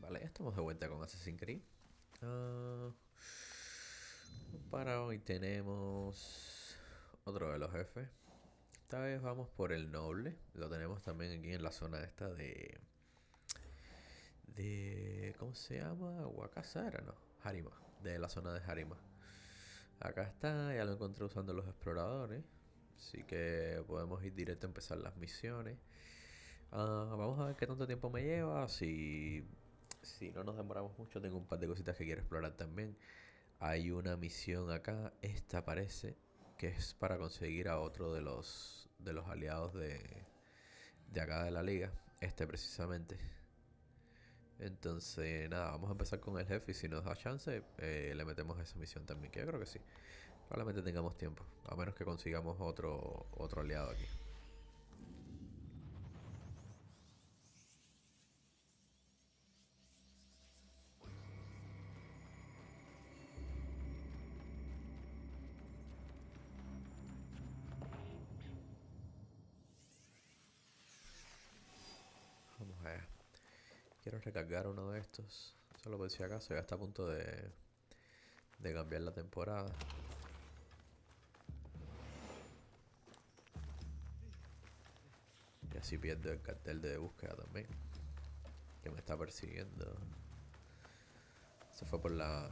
Vale, estamos de vuelta con Assassin's Creed. Ah, para hoy tenemos otro de los jefes. Esta vez vamos por el noble. Lo tenemos también aquí en la zona esta ¿cómo se llama? Wakasara, no. Harima. De la zona de Harima. Acá está, ya lo encontré usando los exploradores. Así que podemos ir directo a empezar las misiones. Vamos a ver qué tanto tiempo me lleva. Si no nos demoramos mucho, tengo un par de cositas que quiero explorar también. Hay una misión acá, esta parece que es para conseguir a otro de los aliados de acá de la liga. Este precisamente. Entonces, nada, vamos a empezar con el jefe y si nos da chance, le metemos a esa misión también, que yo creo que sí. Probablemente tengamos tiempo, a menos que consigamos otro aliado aquí. Vamos a ver. Quiero recargar uno de estos. Solo por si acaso, ya está a punto de cambiar la temporada. Y así pierdo el cartel de búsqueda también. Que me está persiguiendo. Se fue por la...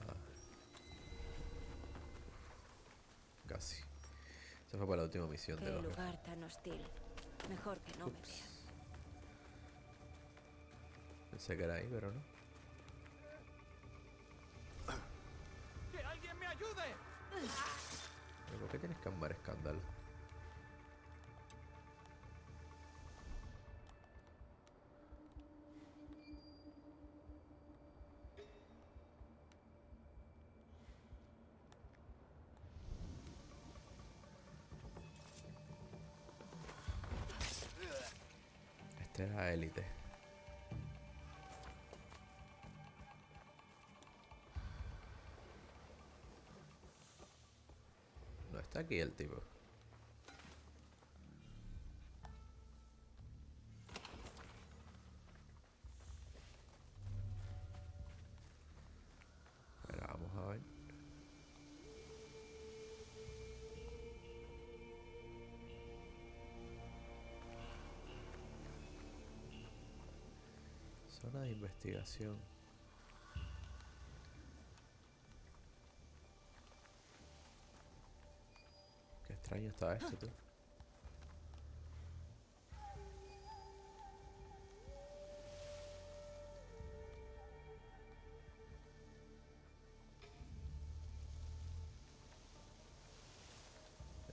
Casi. Se fue por la última misión de Qué los... lugar tan hostil. Mejor que no me vean. Ups. Pensé que era ahí, pero no. ¡Que alguien me ayude! ¿Pero por qué tienes que armar escándalo? Este era élite. No está aquí el tipo. Pero vamos a ver. Zona de investigación. Qué extraño está esto, tú.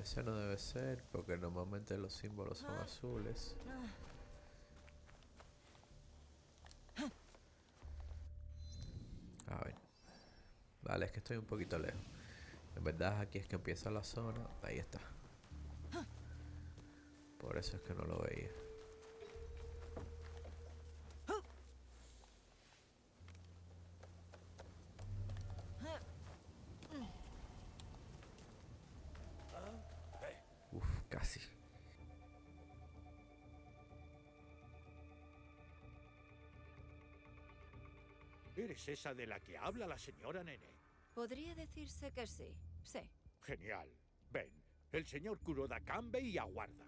Ese no debe ser, porque normalmente los símbolos son azules. A ver. Vale, es que estoy un poquito lejos. En verdad aquí es que empieza la zona. Ahí está. Por eso es que no lo veía. Uf, casi. ¿Eres esa de la que habla la señora Nene? Podría decirse que sí. Sí. Genial. Ven, el señor Kuroda Kanbei y aguarda.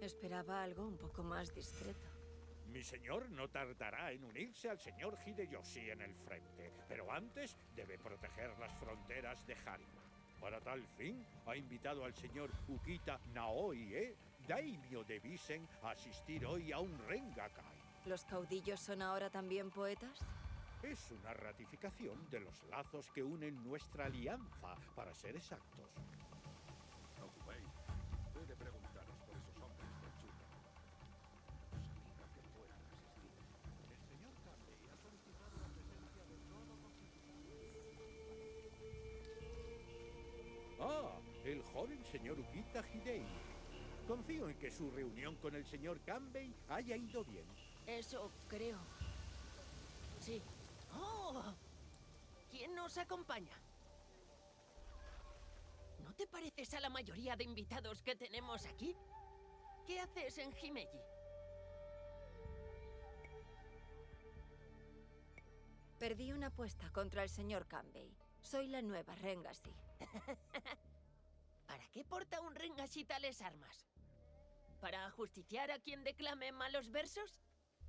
Esperaba algo un poco más discreto. Mi señor no tardará en unirse al señor Hideyoshi en el frente, pero antes debe proteger las fronteras de Harima. Para tal fin, ha invitado al señor Ukita Naoie, daimyo de Bisen, a asistir hoy a un Rengakai. ¿Los caudillos son ahora también poetas? Es una ratificación de los lazos que unen nuestra alianza, para ser exactos. Okubei, puede preguntaros por esos hombres de Chuta. No sabía que fueran a asistir. El señor Kanbei ha solicitado la presencia de todos los... ¡Ah! El joven señor Ukita Hidei. Confío en que su reunión con el señor Kanbei haya ido bien. Eso creo. Sí. ¡Oh! ¿Quién nos acompaña? ¿No te pareces a la mayoría de invitados que tenemos aquí? ¿Qué haces en Himeji? Perdí una apuesta contra el señor Kanbei. Soy la nueva Rengashi. ¿Para qué porta un Rengashi tales armas? ¿Para ajusticiar a quien declame malos versos?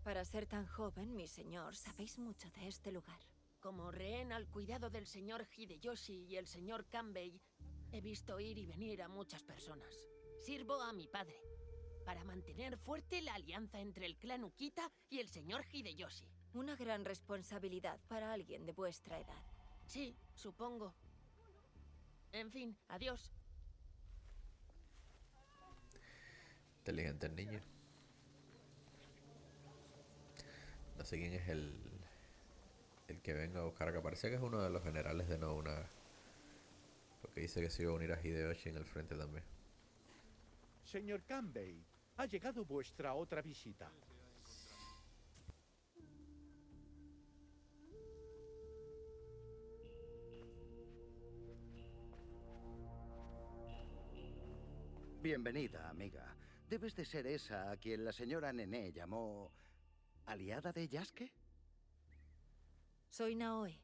Para ser tan joven, mi señor, sabéis mucho de este lugar. Como rehén al cuidado del señor Hideyoshi y el señor Kanbei, he visto ir y venir a muchas personas. Sirvo a mi padre, para mantener fuerte la alianza entre el clan Ukita y el señor Hideyoshi. Una gran responsabilidad para alguien de vuestra edad. Sí, supongo. En fin, adiós. Inteligente el niño. No sé quién es el que venga a buscar acá. Parece que es uno de los generales de Nobunaga. Porque dice que se iba a unir a Hideyoshi en el frente también. Señor Kanbei, ha llegado vuestra otra visita. Bienvenida, amiga. Debes de ser esa a quien la señora Nené llamó... ¿aliada de Yasuke? Soy Naoe.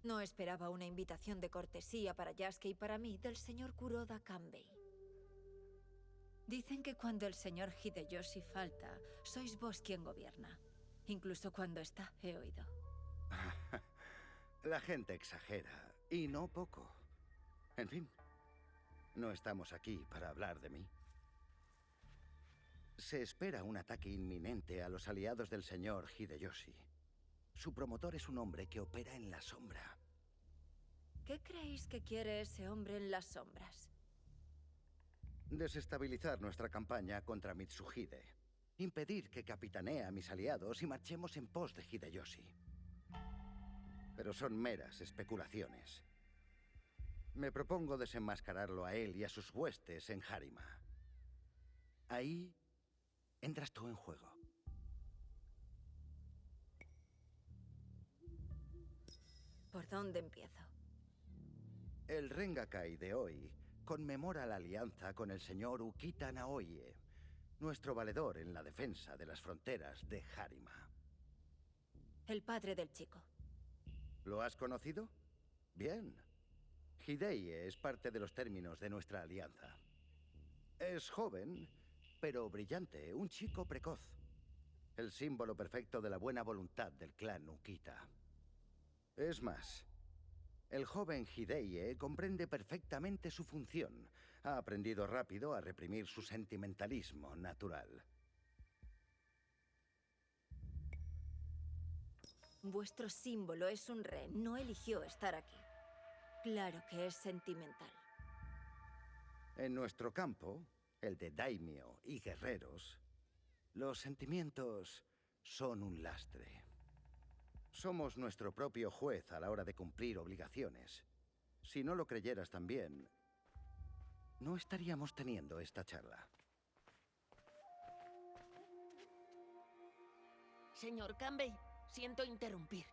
No esperaba una invitación de cortesía para Yasuke y para mí del señor Kuroda Kanbei. Dicen que cuando el señor Hideyoshi falta, sois vos quien gobierna. Incluso cuando está, he oído. La gente exagera, y no poco. En fin, no estamos aquí para hablar de mí. Se espera un ataque inminente a los aliados del señor Hideyoshi. Su promotor es un hombre que opera en la sombra. ¿Qué creéis que quiere ese hombre en las sombras? Desestabilizar nuestra campaña contra Mitsuhide. Impedir que capitanee a mis aliados y marchemos en pos de Hideyoshi. Pero son meras especulaciones. Me propongo desenmascararlo a él y a sus huestes en Harima. Ahí entras tú en juego. ¿Por dónde empiezo? El Rengakai de hoy conmemora la alianza con el señor Ukita Naoie, nuestro valedor en la defensa de las fronteras de Harima. El padre del chico. ¿Lo has conocido? Bien. Hideye es parte de los términos de nuestra alianza. Es joven, pero brillante, un chico precoz. El símbolo perfecto de la buena voluntad del clan Ukita. Es más, el joven Hideye comprende perfectamente su función. Ha aprendido rápido a reprimir su sentimentalismo natural. Vuestro símbolo es un ren, no eligió estar aquí. Claro que es sentimental. En nuestro campo, el de daimyo y guerreros, los sentimientos son un lastre. Somos nuestro propio juez a la hora de cumplir obligaciones. Si no lo creyeras también, no estaríamos teniendo esta charla. Señor Kanbei, siento interrumpir.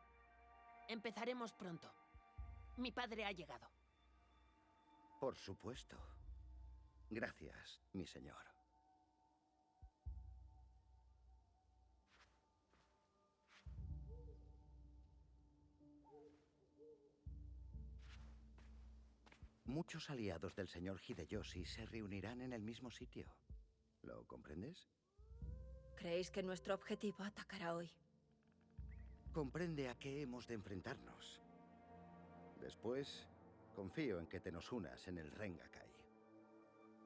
Empezaremos pronto. Mi padre ha llegado. Por supuesto. Gracias, mi señor. Muchos aliados del señor Hideyoshi se reunirán en el mismo sitio. ¿Lo comprendes? ¿Creéis que nuestro objetivo atacará hoy? Comprende a qué hemos de enfrentarnos. Después, confío en que te nos unas en el Rengakai.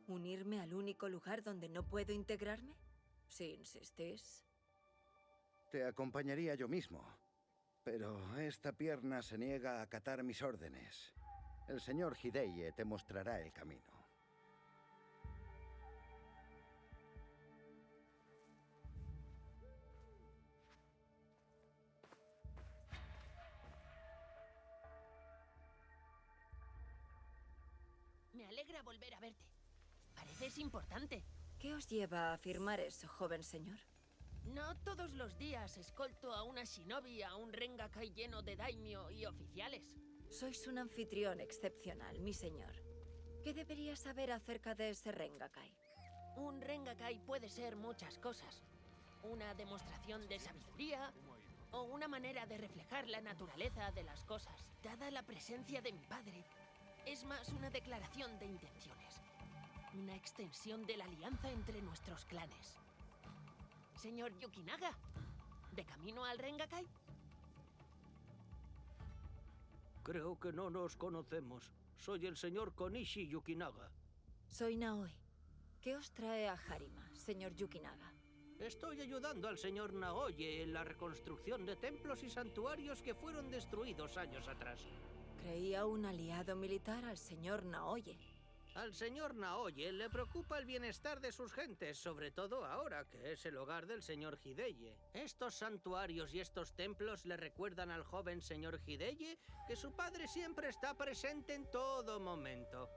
¿Unirme al único lugar donde no puedo integrarme? Si insistís. Te acompañaría yo mismo, pero esta pierna se niega a acatar mis órdenes. El señor Hideye te mostrará el camino. Me alegra volver a verte. Pareces importante. ¿Qué os lleva a afirmar eso, joven señor? No todos los días escolto a una shinobi a un Rengakai lleno de daimyo y oficiales. Sois un anfitrión excepcional, mi señor. ¿Qué debería saber acerca de ese Rengakai? Un Rengakai puede ser muchas cosas. Una demostración de sabiduría, O una manera de reflejar la naturaleza de las cosas. Dada la presencia de mi padre, es más una declaración de intenciones. Una extensión de la alianza entre nuestros clanes. Señor Yukinaga, ¿de camino al Rengakai? Creo que no nos conocemos. Soy el señor Konishi Yukinaga. Soy Naoi. ¿Qué os trae a Harima, señor Yukinaga? Estoy ayudando al señor Naoye en la reconstrucción de templos y santuarios que fueron destruidos años atrás. Creía un aliado militar al señor Naoye. Al señor Naoye le preocupa el bienestar de sus gentes, sobre todo ahora que es el hogar del señor Hideye. Estos santuarios y estos templos le recuerdan al joven señor Hideye que su padre siempre está presente en todo momento.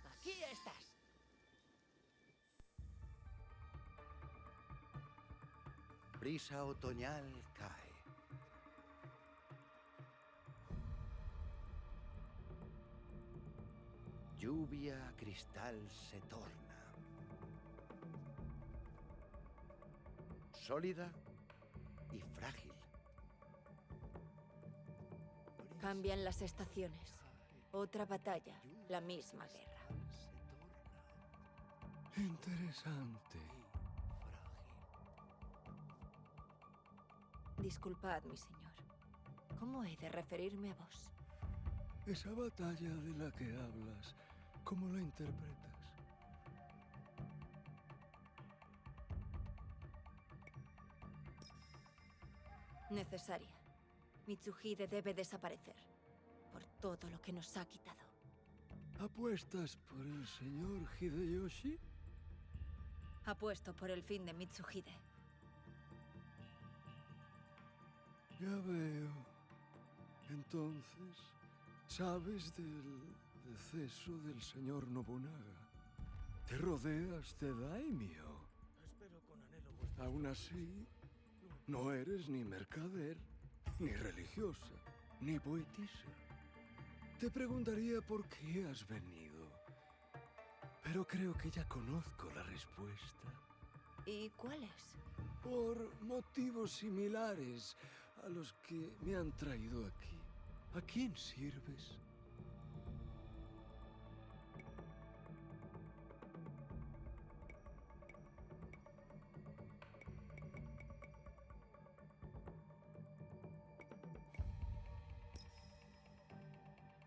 Aquí estás. Brisa otoñal cae. Lluvia cristal se torna. Sólida y frágil. Cambian las estaciones. Otra batalla, la misma guerra. Interesante. Disculpad, mi señor. ¿Cómo he de referirme a vos? Esa batalla de la que hablas, ¿cómo la interpretas? Necesaria. Mitsuhide debe desaparecer. Por todo lo que nos ha quitado. ¿Apuestas por el señor Hideyoshi? Apuesto por el fin de Mitsuhide. Ya veo. Entonces, ¿sabes del deceso del señor Nobunaga? Te rodeas de daimyo. Aún así, no eres ni mercader, ni religiosa, ni poetisa. Te preguntaría por qué has venido, pero creo que ya conozco la respuesta. ¿Y cuál es? Por motivos similares a los que me han traído aquí. ¿A quién sirves?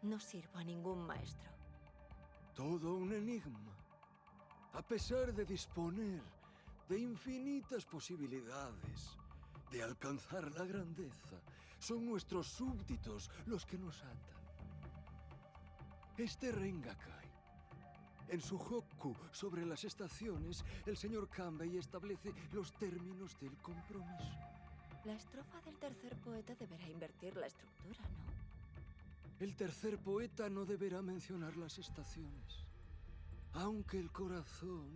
No sirvo a ningún maestro. Todo un enigma. A pesar de disponer de infinitas posibilidades de alcanzar la grandeza, son nuestros súbditos los que nos atan. Este Rengakai. En su hokku sobre las estaciones, el señor Kanbei establece los términos del compromiso. La estrofa del tercer poeta deberá invertir la estructura, ¿no? El tercer poeta no deberá mencionar las estaciones, aunque el corazón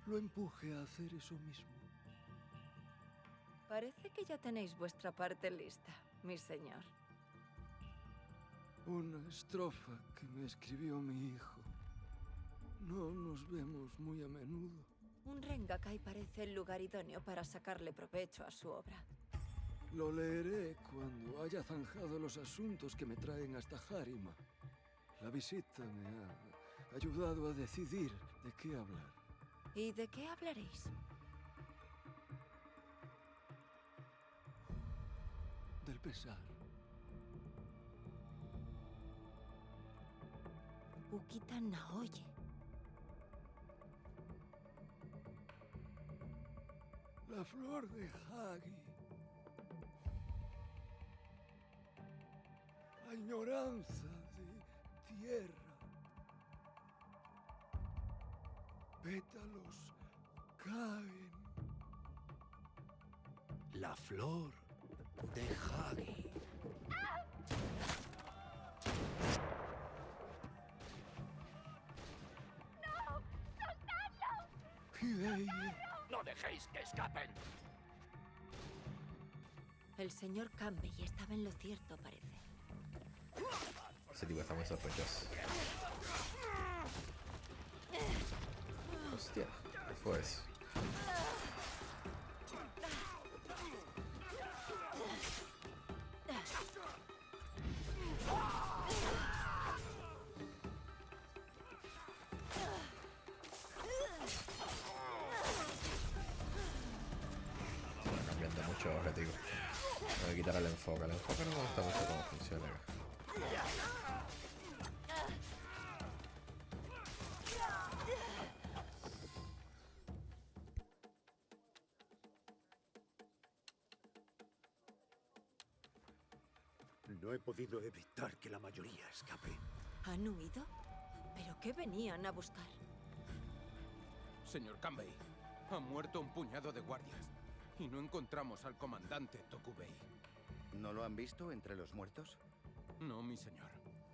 lo empuje a hacer eso mismo. Parece que ya tenéis vuestra parte lista, mi señor. Una estrofa que me escribió mi hijo. No nos vemos muy a menudo. Un Rengakai parece el lugar idóneo para sacarle provecho a su obra. Lo leeré cuando haya zanjado los asuntos que me traen hasta Harima. La visita me ha ayudado a decidir de qué hablar. ¿Y de qué hablaréis? Del pesar. Ukita Naoye. La flor de Hagi. Añoranza de tierra. Pétalos caen. La flor de Hagi. ¡No! ¡Soltadlo! Hideye. ¡No dejéis que escapen! El señor Kanbei estaba en lo cierto, parece. Ese tipo está muy sospechoso. Hostia, ¿qué fue eso? Cambiando mucho objetivo. Voy a quitar el enfoque. El enfoque no me gusta mucho cómo funciona acá. No he podido evitar que la mayoría escape. ¿Han huido? ¿Pero qué venían a buscar? Señor Kanbei, ha muerto un puñado de guardias. Y no encontramos al comandante Tokubei. ¿No lo han visto entre los muertos? No, mi señor.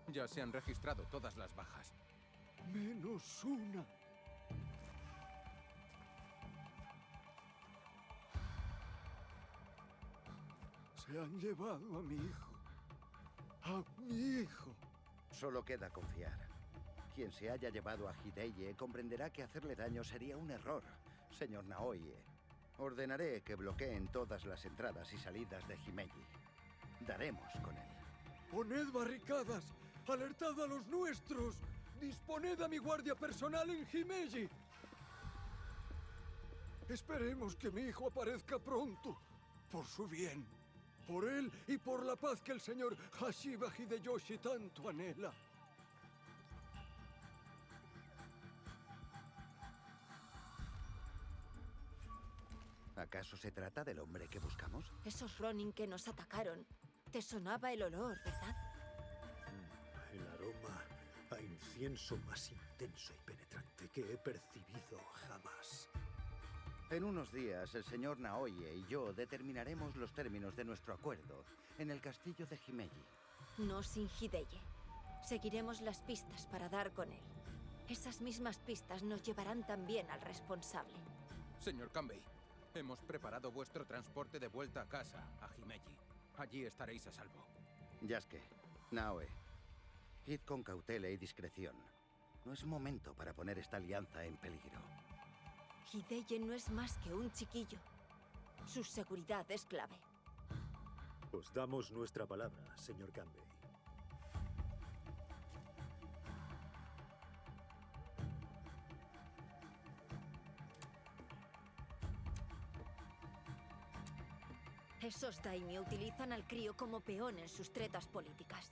Ya se han registrado todas las bajas. Menos una. Se han llevado a mi hijo. ¡A mi hijo! Solo queda confiar. Quien se haya llevado a Hideye comprenderá que hacerle daño sería un error, señor Naoye. Ordenaré que bloqueen todas las entradas y salidas de Himeji. Daremos con él. ¡Poned barricadas! ¡Alertad a los nuestros! ¡Disponed a mi guardia personal en Himeji! Esperemos que mi hijo aparezca pronto. Por su bien. Por él y por la paz que el señor Hashiba Hideyoshi tanto anhela. ¿Acaso se trata del hombre que buscamos? Esos Ronin que nos atacaron. Te sonaba el olor, ¿verdad? El aroma a incienso más intenso y penetrante que he percibido jamás. En unos días, el señor Naoye y yo determinaremos los términos de nuestro acuerdo en el castillo de Himeji. No sin Hideye. Seguiremos las pistas para dar con él. Esas mismas pistas nos llevarán también al responsable. Señor Kanbei, hemos preparado vuestro transporte de vuelta a casa, a Himeji. Allí estaréis a salvo. Yasuke, Naoe, id con cautela y discreción. No es momento para poner esta alianza en peligro. Hideye no es más que un chiquillo. Su seguridad es clave. Os damos nuestra palabra, señor Kanbei. Esos daimyo utilizan al crío como peón en sus tretas políticas.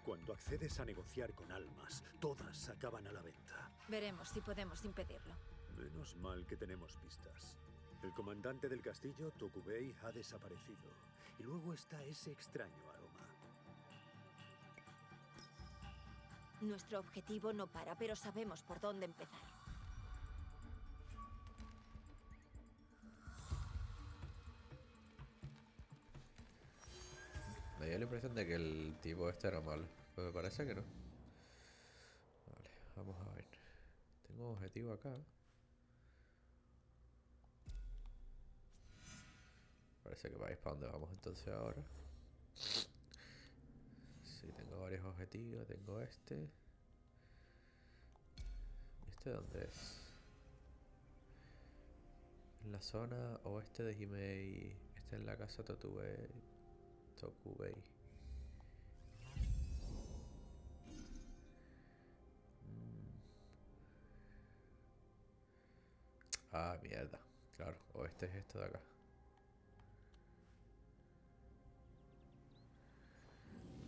Cuando accedes a negociar con almas, todas acaban a la venta. Veremos si podemos impedirlo. Menos mal que tenemos pistas. El comandante del castillo, Tokubei, ha desaparecido. Y luego está ese extraño aroma. Nuestro objetivo no para, pero sabemos por dónde empezar. Me dio la impresión de que el tipo este era malo, pero me parece que no. Vale, vamos a ver. Tengo un objetivo acá. Parece que vais para donde vamos entonces ahora. Sí, tengo varios objetivos. Tengo este. ¿Este dónde es? En la zona oeste de Himei. Este en la casa Tokubei. Ah, mierda. Claro, oeste es esto de acá.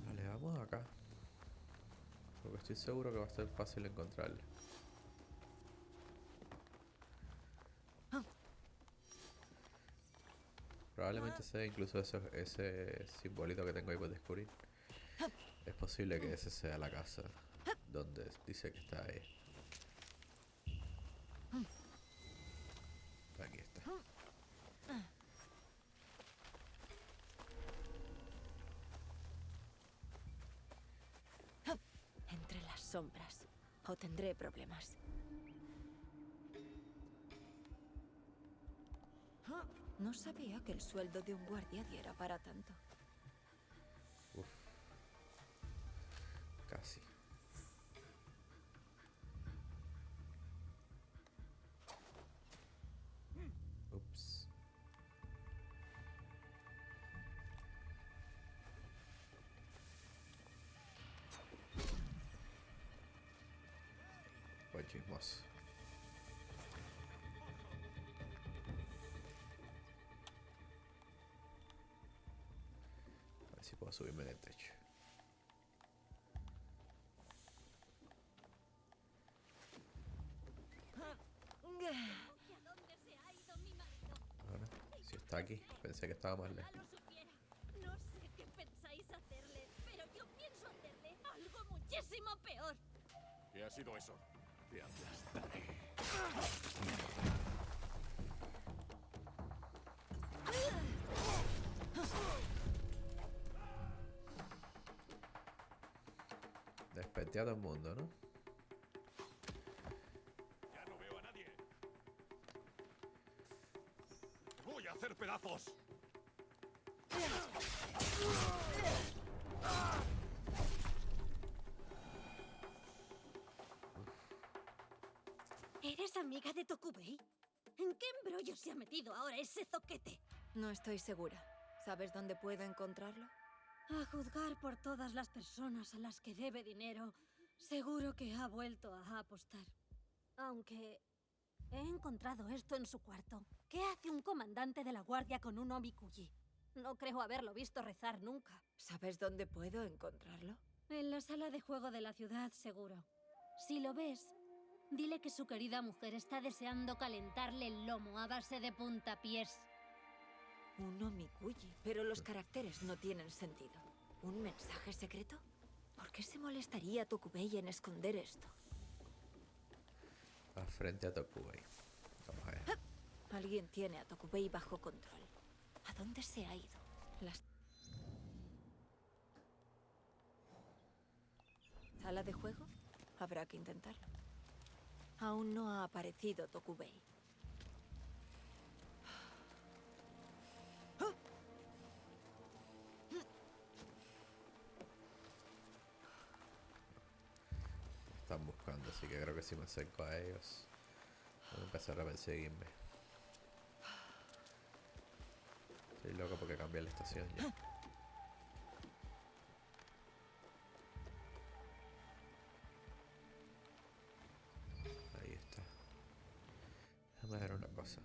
Vale, vamos acá. Porque estoy seguro que va a ser fácil encontrarlo. Probablemente sea incluso ese simbolito que tengo ahí por descubrir. Es posible que ese sea la casa donde dice que está ahí. Aquí está. Entre las sombras, o tendré problemas. No sabía que el sueldo de un guardia diera para tanto. Casi. Ups. Buen chismoso. A ver si puedo subirme en el techo. ¿Dónde se ha ido mi marido? Ahora, si está aquí, pensé que estaba más Ya lejos. lo supiera. No sé qué pensáis hacerle, pero yo pienso hacerle algo muchísimo peor. ¿Qué ha sido eso? Te aplastaré. Desperté a todo el mundo, ¿no? Ya no veo a nadie. ¡Voy a hacer pedazos! ¿Eres amiga de Tokubei? ¿En qué embrollo se ha metido ahora ese zoquete? No estoy segura. ¿Sabes dónde puedo encontrarlo? A juzgar por todas las personas a las que debe dinero, seguro que ha vuelto a apostar. Aunque he encontrado esto en su cuarto. ¿Qué hace un comandante de la guardia con un omikuji? No creo haberlo visto rezar nunca. ¿Sabes dónde puedo encontrarlo? En la sala de juego de la ciudad, seguro. Si lo ves, dile que su querida mujer está deseando calentarle el lomo a base de puntapiés. Un omikuji. Pero los caracteres no tienen sentido. ¿Un mensaje secreto? ¿Por qué se molestaría Tokubei en esconder esto? A frente a Tokubei. Vamos a ver. Alguien tiene a Tokubei bajo control. ¿A dónde se ha ido? ¿Sala de juego? Habrá que intentarlo. Aún no ha aparecido Tokubei. Están buscando, así que creo que si me acerco a ellos van a empezar a perseguirme. Estoy loco porque cambié la estación ya. Ahí está. Déjame ver una cosa.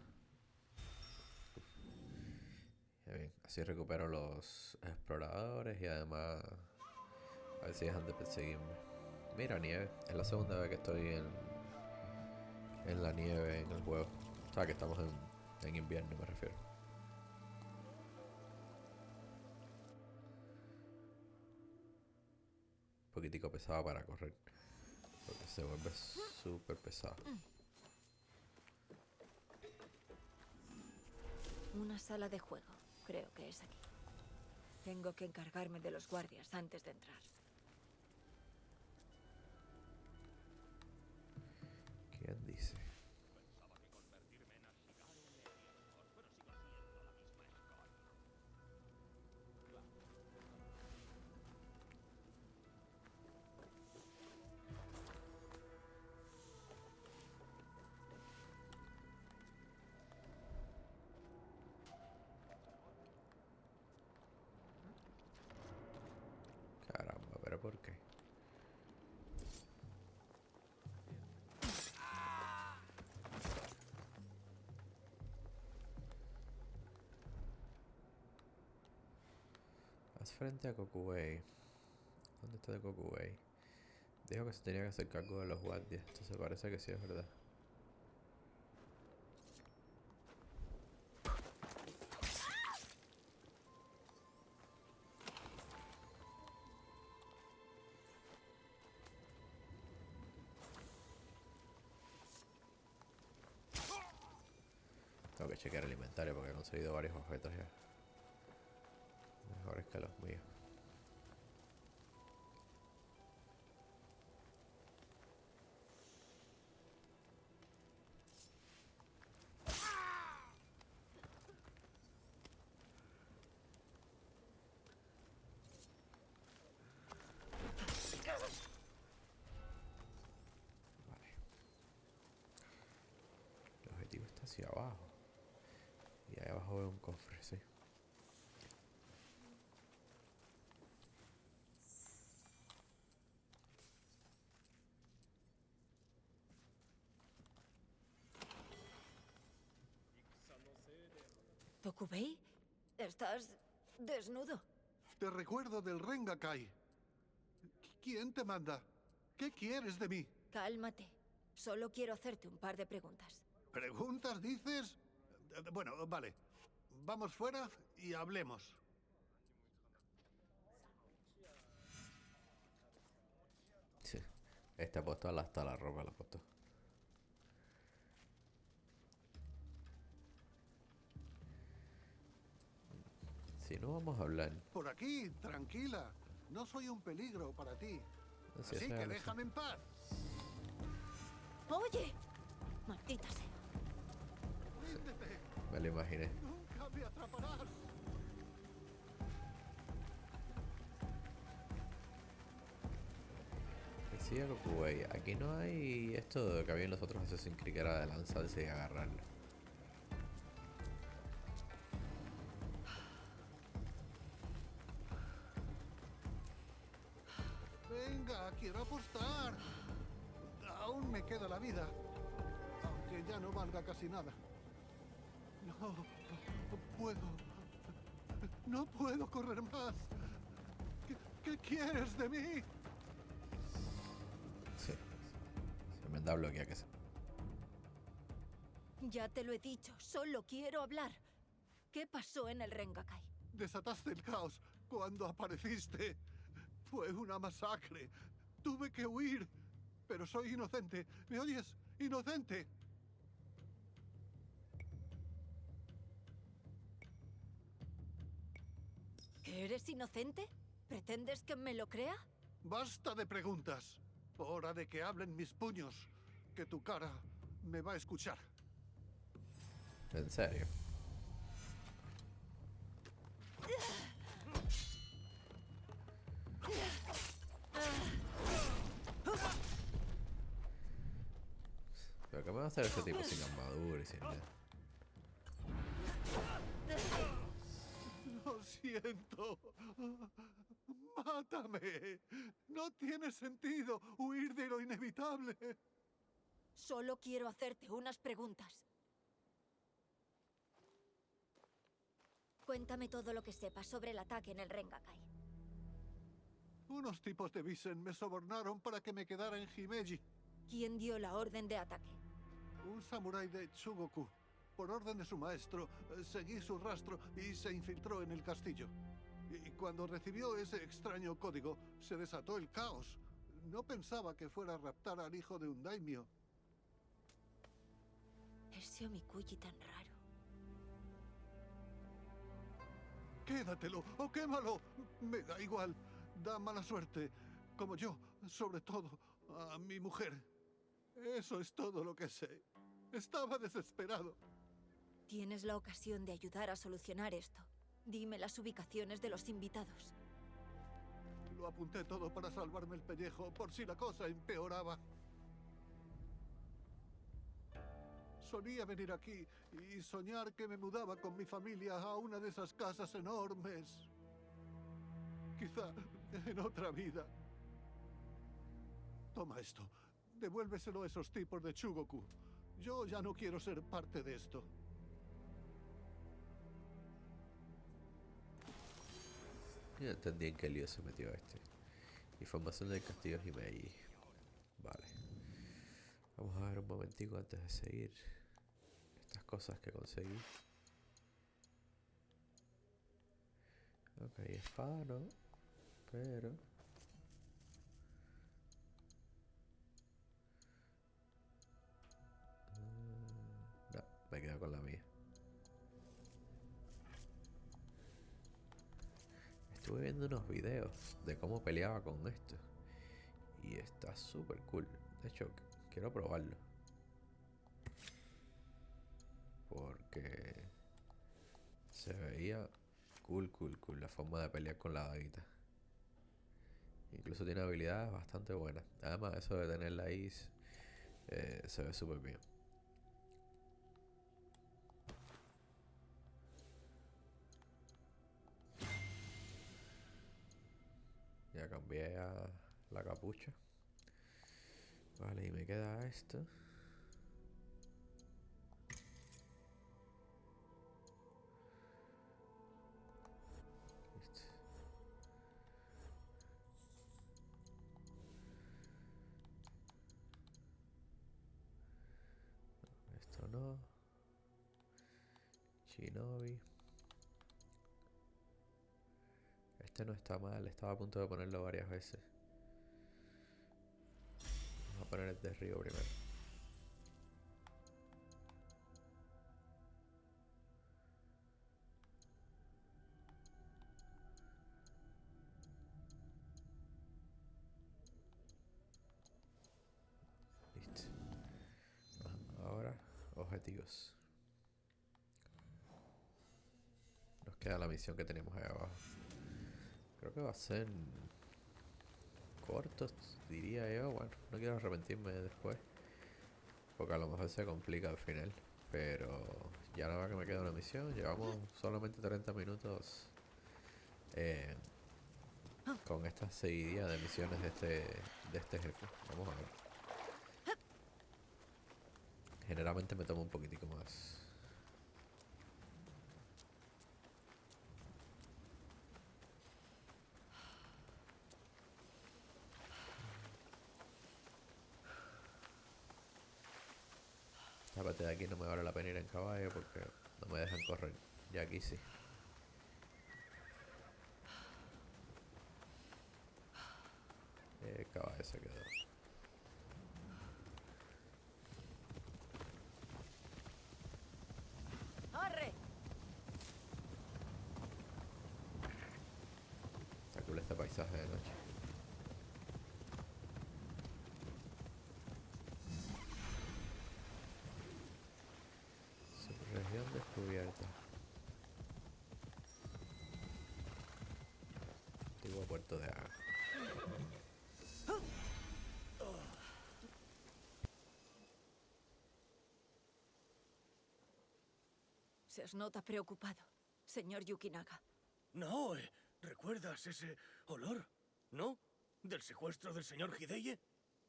Ya bien, así recupero los exploradores y además a ver si dejan de perseguirme. Mira, nieve. Es la segunda vez que estoy en la nieve en el juego. O sea, que estamos en invierno, me refiero. Un poquitico pesado para correr. Porque se vuelve súper pesado. Una sala de juego. Creo que es aquí. Tengo que encargarme de los guardias antes de entrar. ¿Quién dice? Caramba, pero ¿por qué? Haz frente a Kokubei. ¿Dónde está de Kokubei? Dijo que se tenía que hacer cargo de los guardias. Entonces parece que sí es verdad. Tengo que chequear el inventario porque he conseguido varios objetos ya. Mejores que los míos. hacia abajo. Y ahí abajo veo un cofre, sí. ¿Tokubei? ¿Estás desnudo? Te recuerdo del Rengakai. ¿Quién te manda? ¿Qué quieres de mí? Cálmate. Solo quiero hacerte un par de preguntas. ¿Preguntas, dices? Bueno, vale. Vamos fuera y hablemos. Sí. Este ha puesto hasta la ropa, la ha puesto. Si no vamos a hablar. Por aquí, tranquila. No soy un peligro para ti. Así Así que déjame en paz. ¡Oye! Maldita sea. Ríndete. Me lo imaginé. Nunca me atraparás. Decía Tokubei, aquí no hay esto de que había en los otros Assassin's Creed, que era de lanzarse y agarrarlo. Venga, quiero apostar. Aún me queda la vida. Aunque ya no valga casi nada. No puedo. No puedo correr más. ¿Qué quieres de mí? Sí. Se me da bloquea que se. Ya te lo he dicho, solo quiero hablar. ¿Qué pasó en el Rengakai? Desataste el caos cuando apareciste. Fue una masacre. Tuve que huir. Pero soy inocente. ¿Me oyes? Inocente. ¿Que eres inocente? ¿Pretendes que me lo crea? Basta de preguntas. Hora de que hablen mis puños. Que tu cara me va a escuchar. ¿En serio? ¿Pero qué me va a hacer ese tipo sin armadura y sin nada? Lo siento. Mátame. No tiene sentido huir de lo inevitable. Solo quiero hacerte unas preguntas. Cuéntame todo lo que sepas sobre el ataque en el Rengakai. Unos tipos de Visen me sobornaron para que me quedara en Himeji. ¿Quién dio la orden de ataque? Un samurái de Chugoku. Por orden de su maestro, seguí su rastro y se infiltró en el castillo. Y cuando recibió ese extraño código, se desató el caos. No pensaba que fuera a raptar al hijo de un daimyo. Ese Omikuji tan raro. Quédatelo o quémalo. Me da igual. Da mala suerte. Como yo, sobre todo, a mi mujer. Eso es todo lo que sé. Estaba desesperado. Tienes la ocasión de ayudar a solucionar esto. Dime las ubicaciones de los invitados. Lo apunté todo para salvarme el pellejo por si la cosa empeoraba. Solía venir aquí y soñar que me mudaba con mi familia a una de esas casas enormes. Quizá en otra vida. Toma esto. Devuélveselo a esos tipos de Chugoku. Yo ya no quiero ser parte de esto. Ya entendí en qué lío se metió este. Información del castillo Himeji. Vale. Vamos a ver un momentico antes de seguir. Estas cosas que conseguí. Ok, espada no. Pero... no, me quedo con la mía. Estuve viendo unos videos de cómo peleaba con esto. Y está súper cool. De hecho, quiero probarlo. Porque se veía cool la forma de pelear con la daguita. Incluso tiene habilidades bastante buenas. Además, eso de tenerla ahí se ve súper bien. Ya cambié a la capucha. Vale, y me queda esto. Listo. Esto no. Shinobi. Este no está mal, estaba a punto de ponerlo varias veces. Vamos a poner el de Río primero. Listo. Ahora, objetivos. Nos queda la misión que tenemos ahí abajo. Creo que va a ser cortos, diría yo. Bueno, no quiero arrepentirme después, porque a lo mejor se complica al final. Pero ya nada más que me queda una misión. Llevamos solamente 30 minutos con esta seguidilla de misiones de este jefe. Vamos a ver. Generalmente me tomo un poquitico más. Esta parte de aquí no me vale la pena ir en caballo porque no me dejan correr. Ya aquí sí. El caballo se quedó. ¡Arre! Está cool este paisaje de noche. Subregión descubierta. Antiguo puerto de agua. Se os nota preocupado, señor Yukinaga. Naoe, ¿recuerdas ese olor? ¿No? ¿Del secuestro del señor Hideye?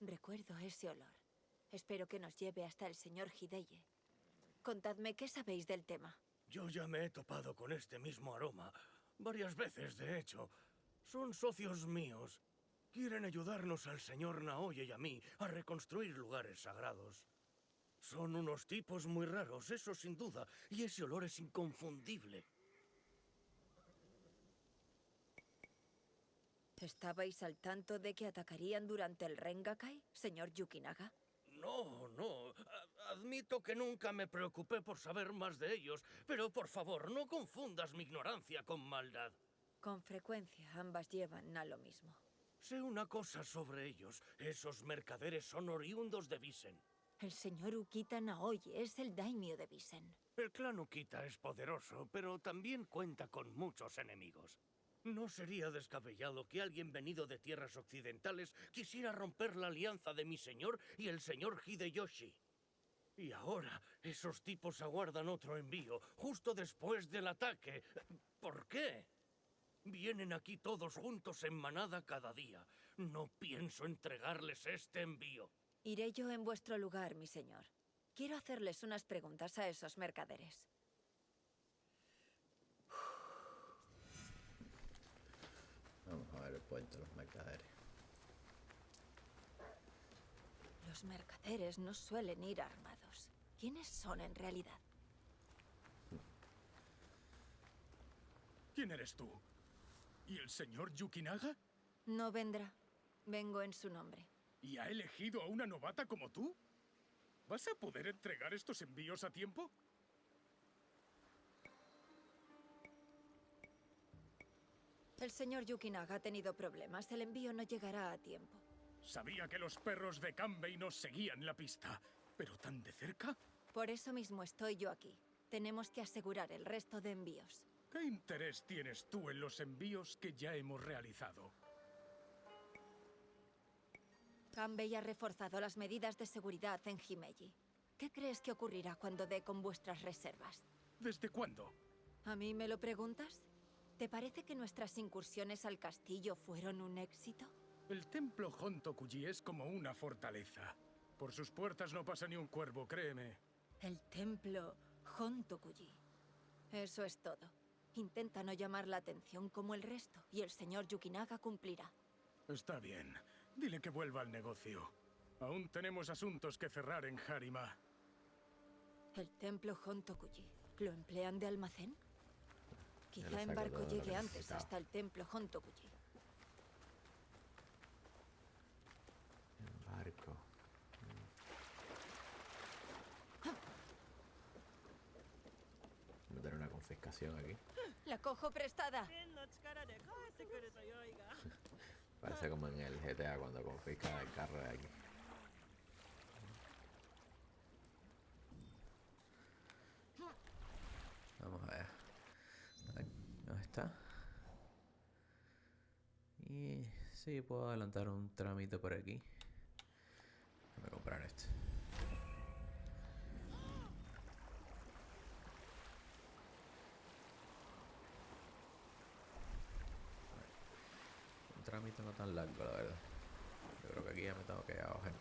Recuerdo ese olor. Espero que nos lleve hasta el señor Hideye. Contadme, ¿qué sabéis del tema? Yo ya me he topado con este mismo aroma. Varias veces, de hecho. Son socios míos. Quieren ayudarnos al señor Naoye y a mí a reconstruir lugares sagrados. Son unos tipos muy raros, eso sin duda. Y ese olor es inconfundible. ¿Estabais al tanto de que atacarían durante el Rengakai, señor Yukinaga? No, no. Admito que nunca me preocupé por saber más de ellos, pero por favor, no confundas mi ignorancia con maldad. Con frecuencia, ambas llevan a lo mismo. Sé una cosa sobre ellos. Esos mercaderes son oriundos de Visen. El señor Ukita Naoye es el daimyo de Visen. El clan Ukita es poderoso, pero también cuenta con muchos enemigos. No sería descabellado que alguien venido de tierras occidentales quisiera romper la alianza de mi señor y el señor Hideyoshi. Y ahora, esos tipos aguardan otro envío, justo después del ataque. ¿Por qué? Vienen aquí todos juntos en manada cada día. No pienso entregarles este envío. Iré yo en vuestro lugar, mi señor. Quiero hacerles unas preguntas a esos mercaderes. Vamos a ver el puente de los mercaderes. Los mercaderes no suelen ir armados. ¿Quiénes son en realidad? ¿Quién eres tú? ¿Y el señor Yukinaga? No vendrá. Vengo en su nombre. ¿Y ha elegido a una novata como tú? ¿Vas a poder entregar estos envíos a tiempo? El señor Yukinaga ha tenido problemas. El envío no llegará a tiempo. Sabía que los perros de Kanbei nos seguían la pista, pero tan de cerca. Por eso mismo estoy yo aquí. Tenemos que asegurar el resto de envíos. ¿Qué interés tienes tú en los envíos que ya hemos realizado? Kanbei ha reforzado las medidas de seguridad en Himeji. ¿Qué crees que ocurrirá cuando dé con vuestras reservas? ¿Desde cuándo? ¿A mí me lo preguntas? ¿Te parece que nuestras incursiones al castillo fueron un éxito? El templo Hontokuji es como una fortaleza. Por sus puertas no pasa ni un cuervo, créeme. El templo Hontokuji. Eso es todo. Intenta no llamar la atención como el resto, y el señor Yukinaga cumplirá. Está bien. Dile que vuelva al negocio. Aún tenemos asuntos que cerrar en Harima. El templo Hontokuji. ¿Lo emplean de almacén? Ya Quizá le en saco barco todo lo que llegue antes necesitaba. hasta el templo Hontokuji. El barco. Meter una confiscación aquí. ¡La cojo prestada! Parece como en el GTA cuando confiscan el carro de aquí. Vamos a ver. ¿Dónde está? Y sí, puedo adelantar un trámite por aquí. Voy a comprar este. Un trámite no tan largo, la verdad. Yo creo que aquí ya me tengo que bajar.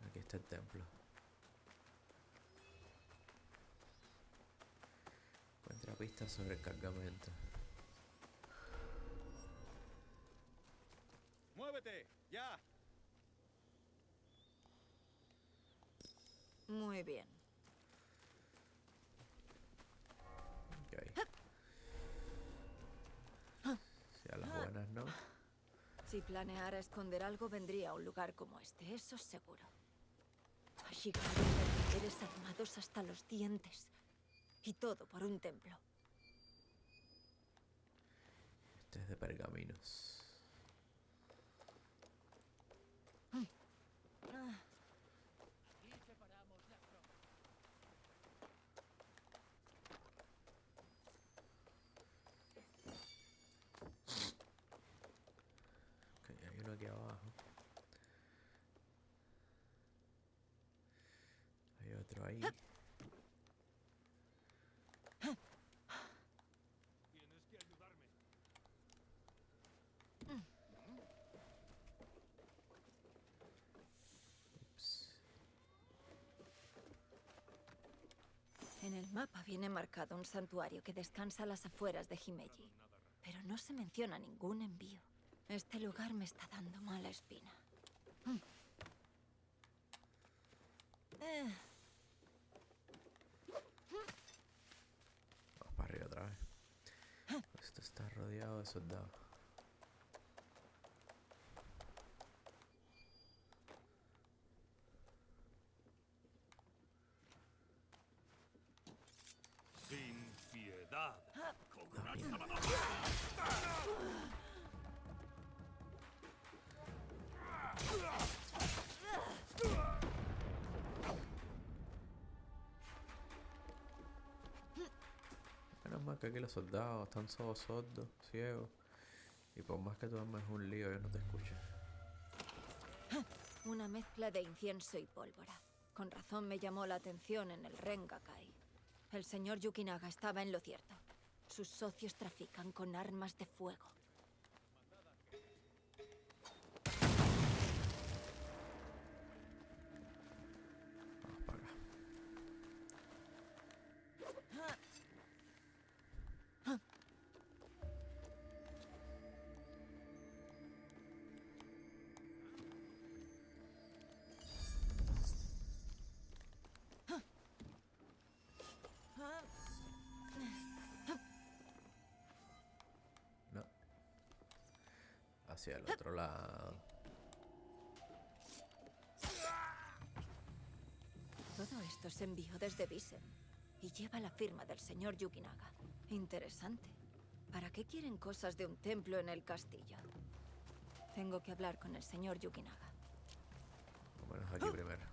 Aquí está el templo. Encuentra pistas sobre el cargamento. ¡Muévete! ¡Ya! Muy bien. Ok. Si a las buenas no. Si planeara esconder algo, vendría a un lugar como este, eso seguro. Ha llegado mercaderes armados hasta los dientes. Y todo por un templo. Este es de pergaminos. Ok, hay uno aquí abajo. Hay otro ahí. Tienes que ayudarme. Ups. En el mapa viene marcado un santuario que descansa a las afueras de Himeji. Pero no se menciona ningún envío. Este lugar me está dando mala espina. Vamos para arriba otra vez. Esto está rodeado de soldados. Sin piedad. Menos mal que aquí los soldados están todos sordos, ciegos. Y por más que tú armes un lío, ellos no te escuchan. Una mezcla de incienso y pólvora. Con razón me llamó la atención en el Rengakai. El señor Yukinaga estaba en lo cierto. Sus socios trafican con armas de fuego. Vamos para acá. No. Hacia el otro lado. Todo esto se envió desde Visen y lleva la firma del señor Yukinaga. Interesante. ¿Para qué quieren cosas de un templo en el castillo? Tengo que hablar con el señor Yukinaga. Vámonos aquí primero.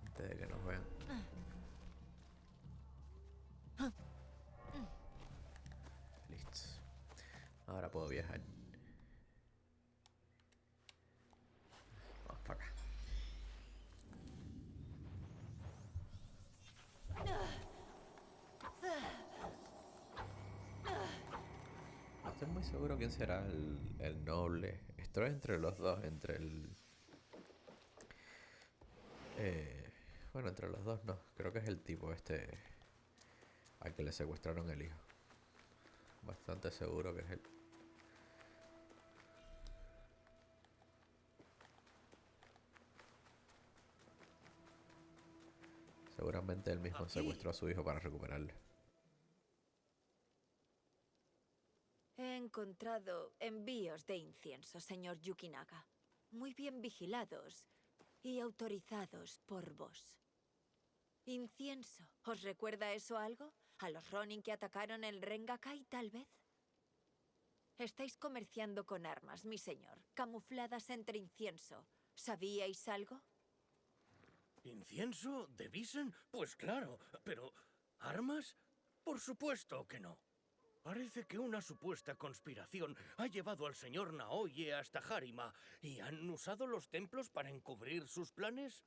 Antes de que nos vean. Ahora puedo viajar. Vamos para acá. No estoy muy seguro quién será el noble. Esto es entre los dos, entre el... bueno, entre los dos no. Creo que es el tipo este al que le secuestraron el hijo. Bastante seguro que es él. Seguramente él mismo secuestró a su hijo para recuperarlo. He encontrado envíos de incienso, señor Yukinaga. Muy bien vigilados y autorizados por vos. Incienso. ¿Os recuerda eso algo? ¿A los Ronin que atacaron el Rengakai, tal vez? Estáis comerciando con armas, mi señor, camufladas entre incienso. ¿Sabíais algo? ¿Incienso? ¿De Bisen? Pues claro, pero... ¿armas? Por supuesto que no. Parece que una supuesta conspiración ha llevado al señor Naoye hasta Harima y han usado los templos para encubrir sus planes.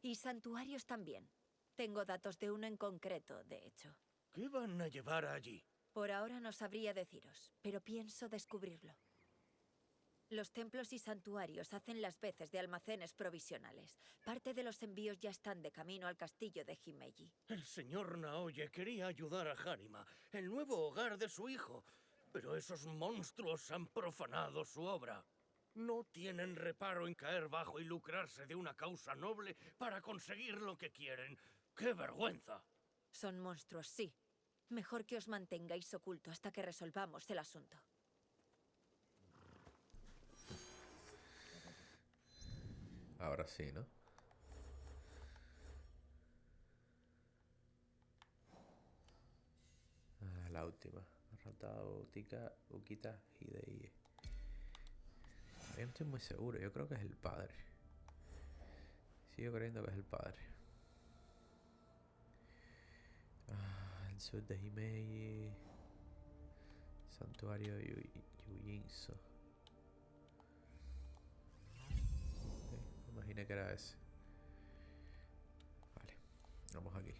Y santuarios también. Tengo datos de uno en concreto, de hecho. ¿Qué van a llevar allí? Por ahora no sabría deciros, pero pienso descubrirlo. Los templos y santuarios hacen las veces de almacenes provisionales. Parte de los envíos ya están de camino al castillo de Himeji. El señor Naoye quería ayudar a Harima, el nuevo hogar de su hijo, pero esos monstruos han profanado su obra. No tienen reparo en caer bajo y lucrarse de una causa noble para conseguir lo que quieren. ¡Qué vergüenza! Son monstruos, sí. Mejor que os mantengáis oculto hasta que resolvamos el asunto. Ahora sí, ¿no? La última. Derrotado Ukita Hidei. Yo no estoy muy seguro. Yo creo que es el padre. Sigo creyendo que es el padre. El sur de Himeji. Santuario Yujinso. Imaginé que era ese. Vale, vamos aquí.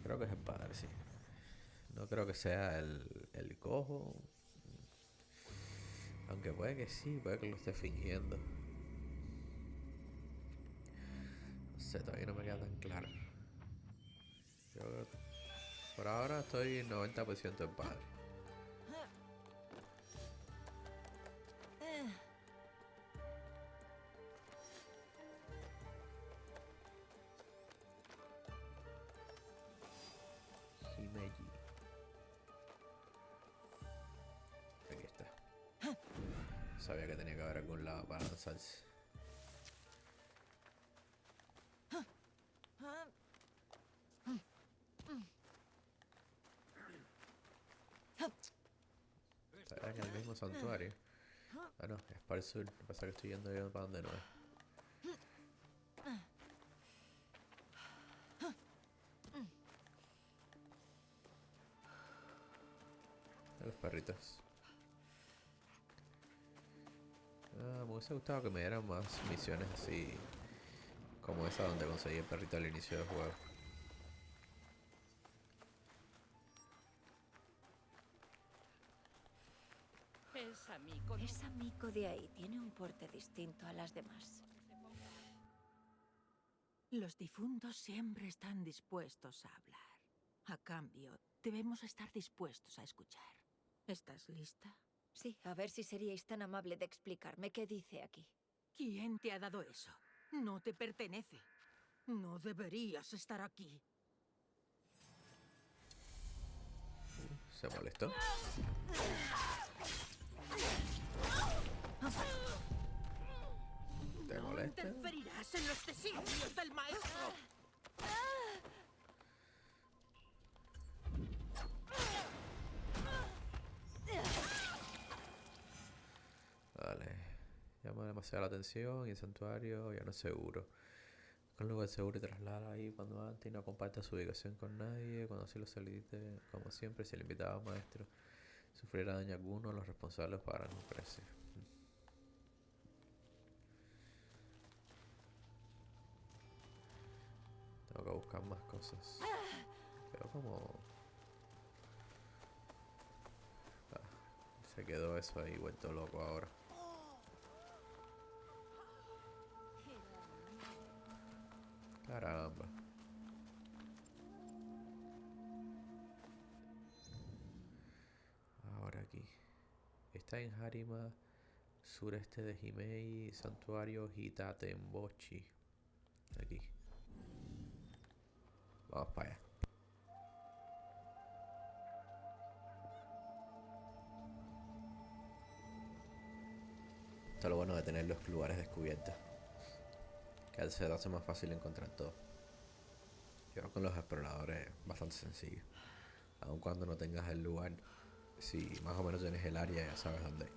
Creo que es el padre, sí. No creo que sea el cojo. Aunque puede que sí, puede que lo esté fingiendo. No sé, todavía no me queda tan claro. Yo creo que por ahora estoy 90% el padre. Aquí está. Sabía que tenía que haber algún lado para lanzarse. Está en el mismo santuario. Ah, no, es para el sur. Lo que pasa es que estoy yendo yo para donde no es. Los perritos. Me hubiese gustado que me dieran más misiones así como esa donde conseguí el perrito al inicio del juego. Esa Miko de ahí tiene un porte distinto a las demás. Los difuntos siempre están dispuestos a hablar. A cambio, debemos estar dispuestos a escuchar. ¿Estás lista? Sí, a ver si seríais tan amable de explicarme qué dice aquí. ¿Quién te ha dado eso? No te pertenece. No deberías estar aquí. ¿Se molestó? ¿Te No molesta? interferirás en los designios del maestro. Vale. Llama demasiado la atención y el santuario ya no es seguro. Un lugar seguro y traslada ahí cuando antes y no comparte su ubicación con nadie. Cuando así lo solicite, como siempre, si el invitado maestro sufriera daño alguno, los responsables pagarán un precio. Tengo que buscar más cosas. Pero como... se quedó eso ahí vuelto loco ahora. Caramba. Ahora aquí. Está en Harima, sureste de Himei, santuario Hitatenbochi. Aquí. Vamos para allá. Esto es lo bueno de tener los lugares descubiertos, que se hace más fácil encontrar todo. Yo con los exploradores es bastante sencillo. Aun cuando no tengas el lugar, si más o menos tienes el área ya sabes dónde ir.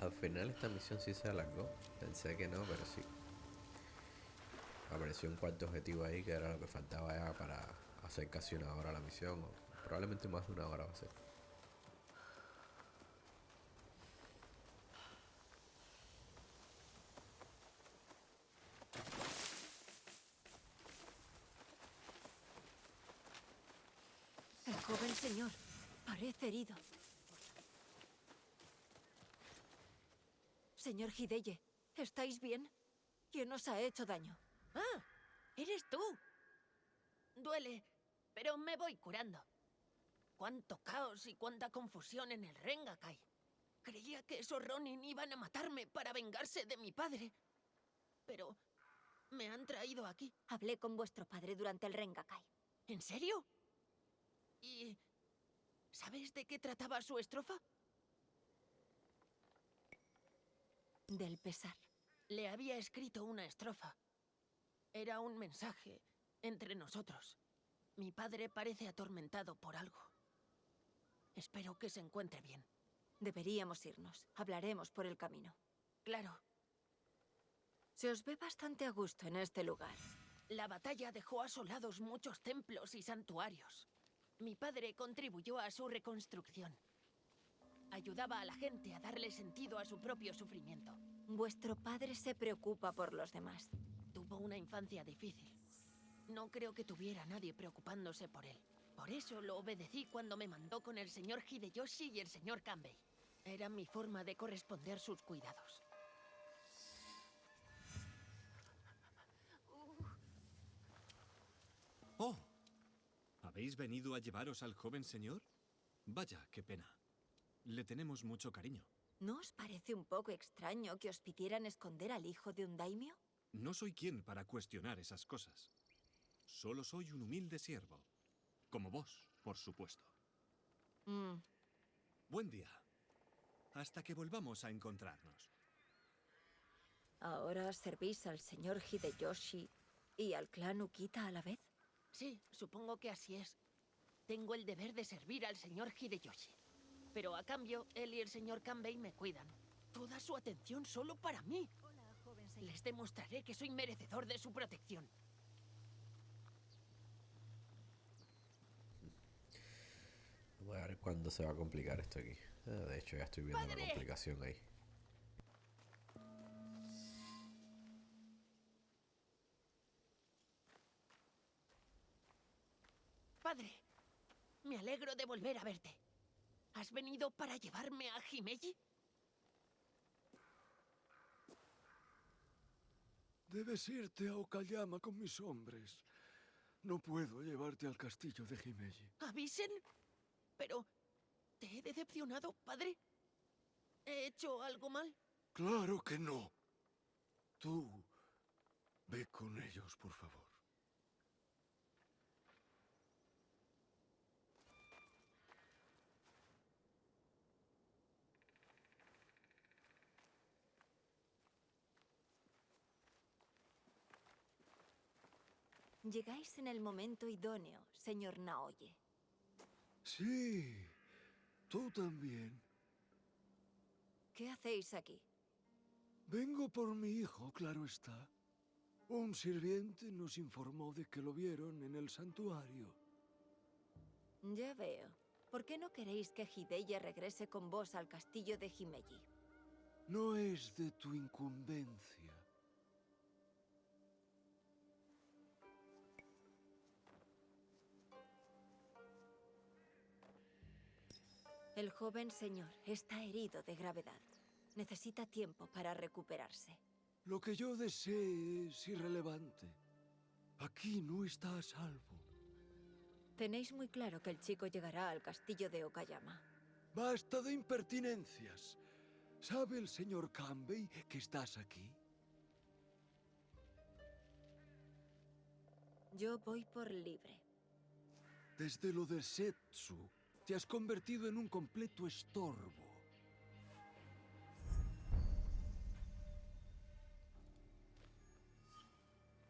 Al final esta misión sí se alargó. Pensé que no, pero sí. Apareció un cuarto objetivo ahí que era lo que faltaba ya para hacer casi una hora la misión, o probablemente más de una hora va a ser. El joven señor parece herido. Señor Hideye, ¿estáis bien? ¿Quién os ha hecho daño? ¡Ah! ¡Eres tú! Duele, pero me voy curando. Cuánto caos y cuánta confusión en el Rengakai. Creía que esos Ronin iban a matarme para vengarse de mi padre. Pero me han traído aquí. Hablé con vuestro padre durante el Rengakai. ¿En serio? ¿Y sabes de qué trataba su estrofa? Del pesar. Le había escrito una estrofa. Era un mensaje entre nosotros. Mi padre parece atormentado por algo. Espero que se encuentre bien. Deberíamos irnos. Hablaremos por el camino. Claro. Se os ve bastante a gusto en este lugar. La batalla dejó asolados muchos templos y santuarios. Mi padre contribuyó a su reconstrucción. Ayudaba a la gente a darle sentido a su propio sufrimiento. Vuestro padre se preocupa por los demás. Tuvo una infancia difícil. No creo que tuviera a nadie preocupándose por él. Por eso lo obedecí cuando me mandó con el señor Hideyoshi y el señor Kanbei. Era mi forma de corresponder sus cuidados. ¡Oh! ¿Habéis venido a llevaros al joven señor? Vaya, qué pena. Le tenemos mucho cariño. ¿No os parece un poco extraño que os pidieran esconder al hijo de un daimyo? No soy quien para cuestionar esas cosas. Solo soy un humilde siervo. Como vos, por supuesto. Buen día. Hasta que volvamos a encontrarnos. ¿Ahora servís al señor Hideyoshi y al clan Ukita a la vez? Sí, supongo que así es. Tengo el deber de servir al señor Hideyoshi. Pero a cambio, él y el señor Kanbei me cuidan. Toda su atención solo para mí. Hola, joven señor. Les demostraré que soy merecedor de su protección. Vamos a ver cuándo se va a complicar esto aquí. De hecho, ya estoy viendo ¡Padre! la complicación ahí. Padre, me alegro de volver a verte. ¿Has venido para llevarme a Himeji? Debes irte a Okayama con mis hombres. No puedo llevarte al castillo de Himeji. ¿Avisen? Pero... ¿te he decepcionado, padre? ¿He hecho algo mal? ¡Claro que no! Tú, ve con ellos, por favor. Llegáis en el momento idóneo, señor Naoye. Sí, tú también. ¿Qué hacéis aquí? Vengo por mi hijo, claro está. Un sirviente nos informó de que lo vieron en el santuario. Ya veo. ¿Por qué no queréis que Hideye regrese con vos al castillo de Himeji? No es de tu incumbencia. El joven señor está herido de gravedad. Necesita tiempo para recuperarse. Lo que yo desee es irrelevante. Aquí no está a salvo. Tenéis muy claro que el chico llegará al castillo de Okayama. Basta de impertinencias. ¿Sabe el señor Kanbei que estás aquí? Yo voy por libre. Desde lo de Setsu, te has convertido en un completo estorbo.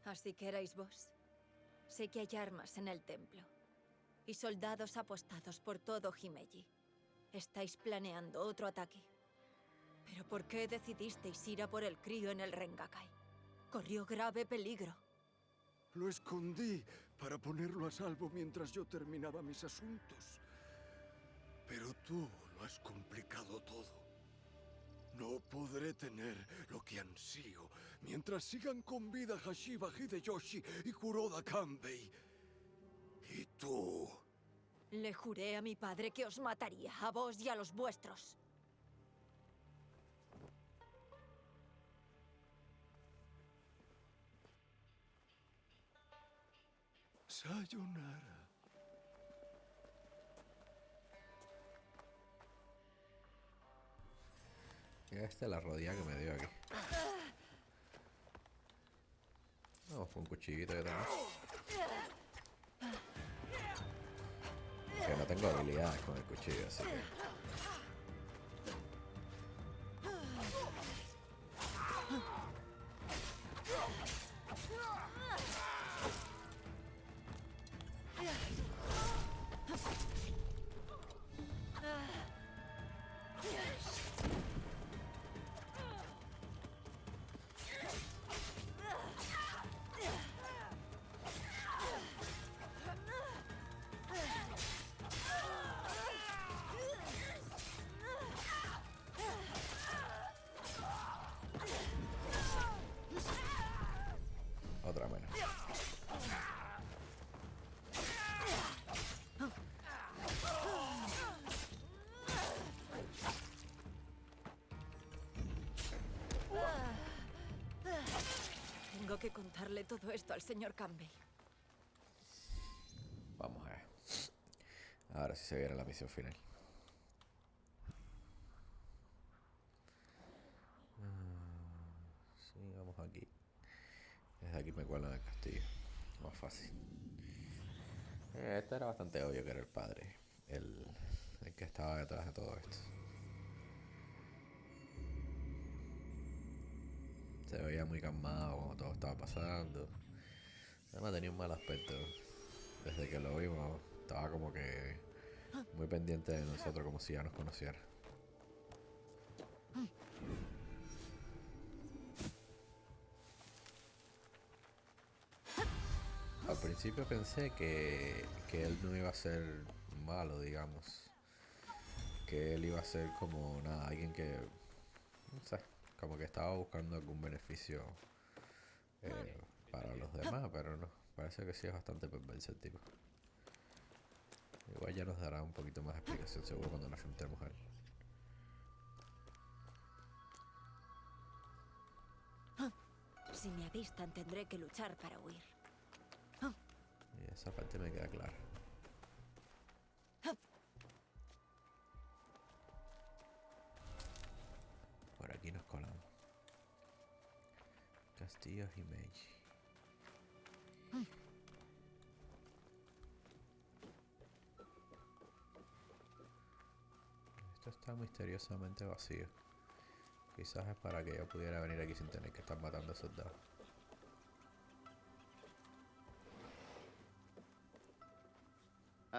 Así que erais vos. Sé que hay armas en el templo. Y soldados apostados por todo Himeji. ¿Estáis planeando otro ataque? ¿Pero por qué decidisteis ir a por el crío en el Rengakai? Corrió grave peligro. Lo escondí para ponerlo a salvo mientras yo terminaba mis asuntos. Pero tú lo has complicado todo. No podré tener lo que ansío mientras sigan con vida Hashiba Hideyoshi y Kuroda Kanbei. Y tú... Le juré a mi padre que os mataría, a vos y a los vuestros. Sayonara. Esta es la rodilla que me dio aquí. Vamos con un cuchillito que tengo. Que no tengo habilidades con el cuchillo, así que... Otra menos. Tengo que contarle todo esto al señor Kanbei. Vamos a ver. Ahora sí se viene la misión final. Sí, vamos aquí. Desde aquí me cuelan el castillo. Más fácil. Este era bastante obvio que era el padre. El que estaba detrás de todo esto. Se veía muy calmado cuando todo estaba pasando. Además tenía un mal aspecto. Desde que lo vimos, estaba como que muy pendiente de nosotros, como si ya nos conociera. Al principio pensé que él no iba a ser malo, digamos. Que él iba a ser como nada, alguien que, no sé, como que estaba buscando algún beneficio para los demás, pero no. Parece que sí es bastante perverso el tipo. Igual ya nos dará un poquito más de explicación seguro cuando nos enfrentemos a él. Si me avistan, tendré que luchar para huir. Y esa parte me queda clara. Por aquí nos colamos. Castillo Himeji. Esto está misteriosamente vacío. Quizás es para que yo pudiera venir aquí sin tener que estar matando a soldados.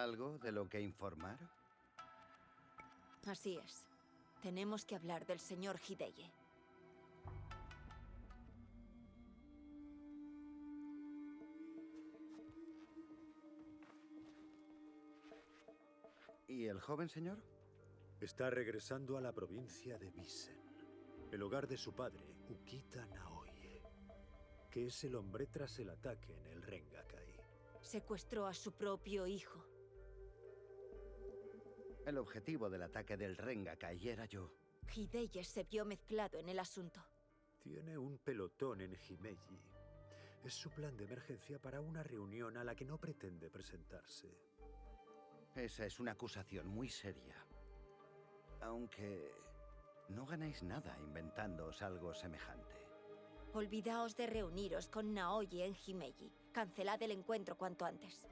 ¿Algo de lo que informar? Así es. Tenemos que hablar del señor Hideye. ¿Y el joven señor? Está regresando a la provincia de Bisen, el hogar de su padre, Ukita Naoye, que es el hombre tras el ataque en el Rengakai. Secuestró a su propio hijo. El objetivo del ataque del Rengakai era yo. Hideye se vio mezclado en el asunto. Tiene un pelotón en Himeji. Es su plan de emergencia para una reunión a la que no pretende presentarse. Esa es una acusación muy seria. Aunque no ganáis nada inventándoos algo semejante. Olvidaos de reuniros con Naoye en Himeji. Cancelad el encuentro cuanto antes.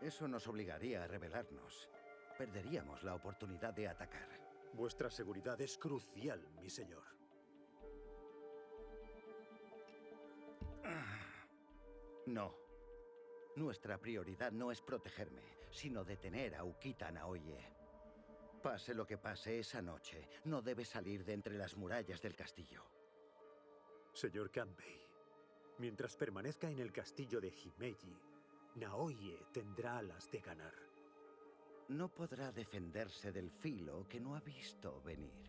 Eso nos obligaría a rebelarnos. Perderíamos la oportunidad de atacar. Vuestra seguridad es crucial, mi señor. No. Nuestra prioridad no es protegerme, sino detener a Ukita Naoye. Pase lo que pase esa noche, no debe salir de entre las murallas del castillo. Señor Kanbei, mientras permanezca en el castillo de Himeji, Naoye tendrá alas de ganar. No podrá defenderse del filo que no ha visto venir.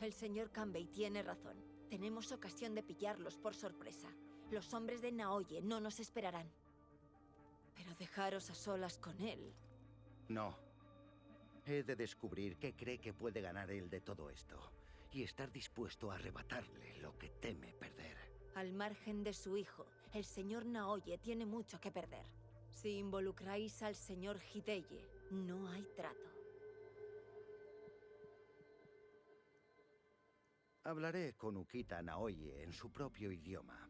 El señor Kanbei tiene razón. Tenemos ocasión de pillarlos por sorpresa. Los hombres de Naoye no nos esperarán. Pero dejaros a solas con él. No. He de descubrir qué cree que puede ganar él de todo esto. Y estar dispuesto a arrebatarle lo que teme perder. Al margen de su hijo, el señor Naoye tiene mucho que perder. Si involucráis al señor Hideye, no hay trato. Hablaré con Ukita Naoye en su propio idioma.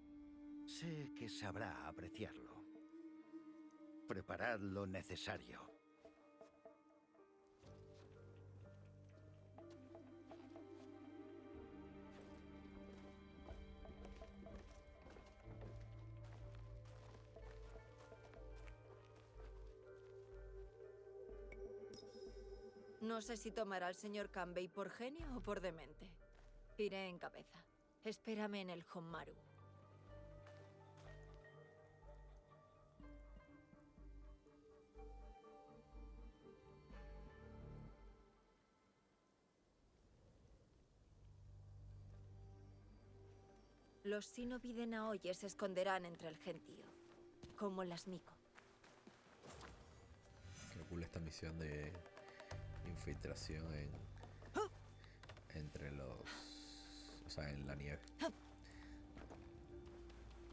Sé que sabrá apreciarlo. Preparad lo necesario. No sé si tomará al señor Kanbei por genio o por demente. Iré en cabeza. Espérame en el Honmaru. Los shinobi de Naoye se esconderán entre el gentío, como las Miko. Qué cool esta misión de infiltración entre los... O sea, en la nieve.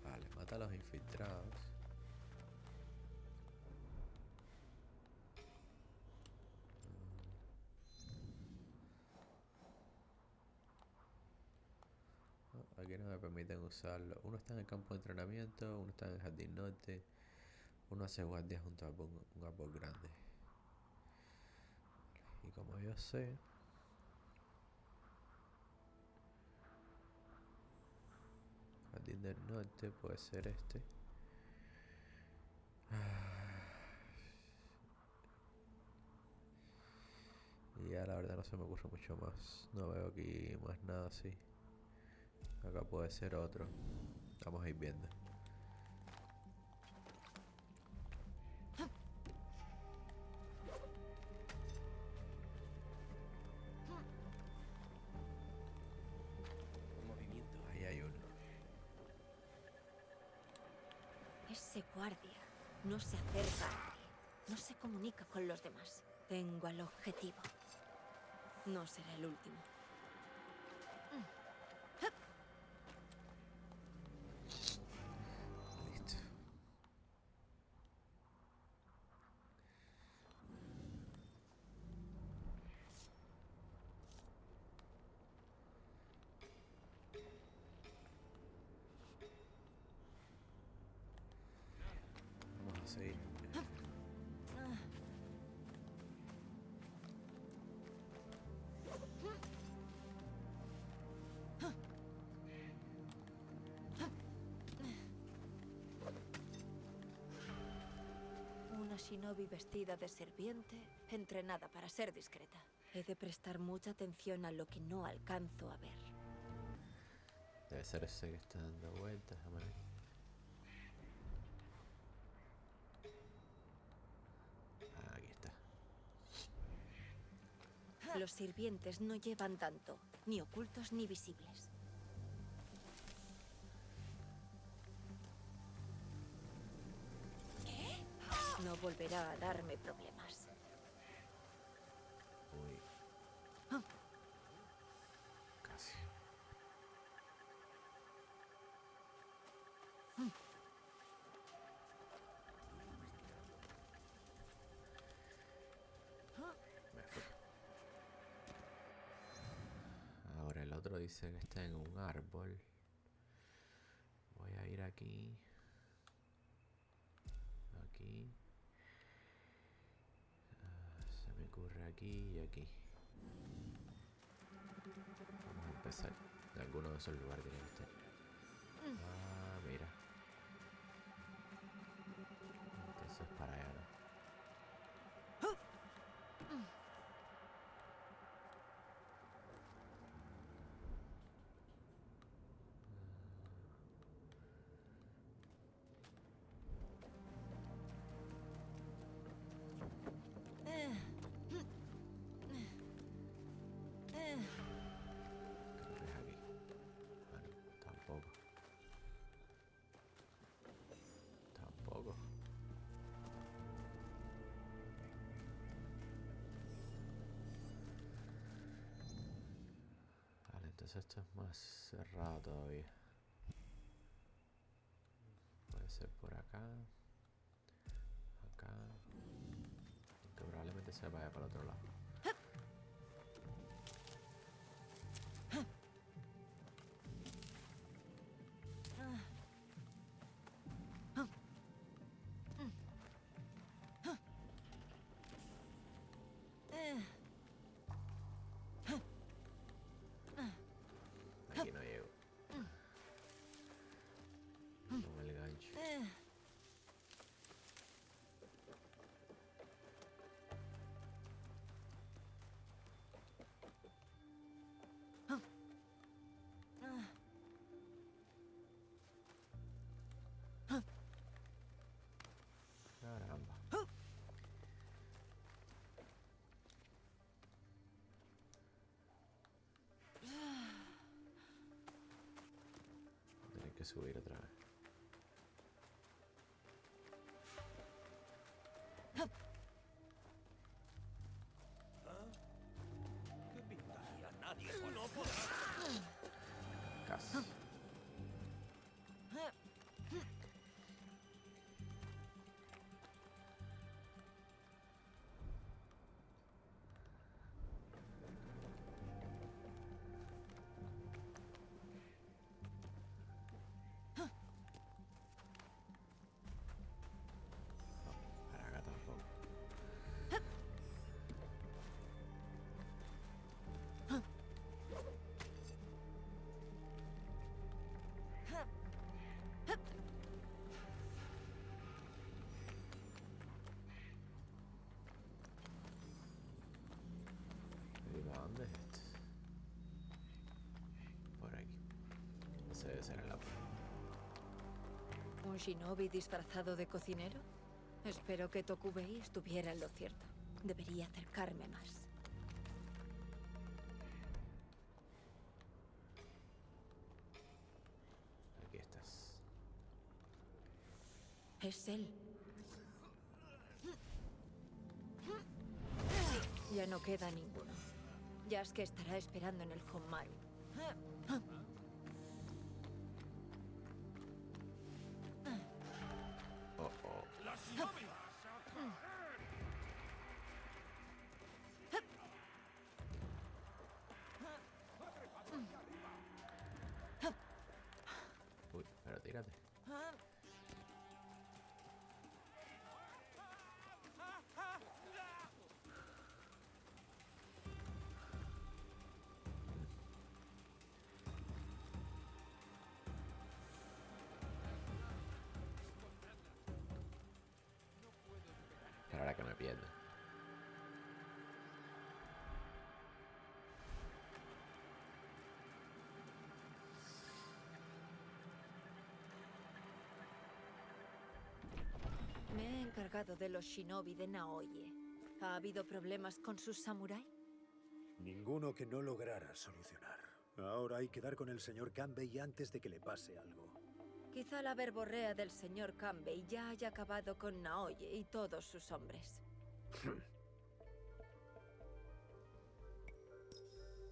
Vale, mata a los infiltrados. Aquí no me permiten usarlo. Uno está en el campo de entrenamiento, uno está en el jardín norte, uno hace guardia junto a un árbol grande. Y como yo sé, jardín del norte puede ser este. Y ya la verdad no se me ocurre mucho más. No veo aquí más nada así. Acá puede ser otro. Vamos a ir viendo. Movimiento. Ahí hay uno. Ese guardia no se acerca a nadie. No se comunica con los demás. Tengo al objetivo. No será el último. Listo. Vamos a seguir. shinobi vestida de sirviente, entrenada para ser discreta. He de prestar mucha atención a lo que no alcanzo a ver. Debe ser ese que está dando vueltas, déjame ver. Aquí está. Los sirvientes no llevan tanto, ni ocultos ni visibles. No volverá a darme problemas. Uy. Casi. Me fui. Ahora el otro dice que está en un árbol. Voy a ir aquí. Aquí. Se me ocurre aquí y aquí. Vamos a empezar. De alguno de esos lugares tiene que estar. Ah, mira. Entonces para allá, ¿no? Creo que es aquí. Bueno, tampoco. Tampoco. Vale, entonces esto es más cerrado todavía. Puede ser por acá. Acá. Aunque probablemente se vaya para el otro lado. Aquí no llego. Con el gancho. Caramba. Voy a tener que subir otra vez. ¿Qué pintaría? Nadie no podrá. Casi. Para acá tampoco. ¿Y dónde es este? Por aquí. Ese debe ser el agua. ¿Un shinobi disfrazado de cocinero? Espero que Tokubei estuviera en lo cierto. Debería acercarme más. Aquí estás. Es él. Ya no queda ninguno. Yasuke estará esperando en el Honmaru. Oh, oh. ¡Las shinobi! Uy, pero tírate. encargado de los shinobi de Naoye. ¿Ha habido problemas con sus samurái? Ninguno que no lograra solucionar. Ahora hay que dar con el señor Kanbei antes de que le pase algo. Quizá la verborrea del señor Kanbei ya haya acabado con Naoye y todos sus hombres.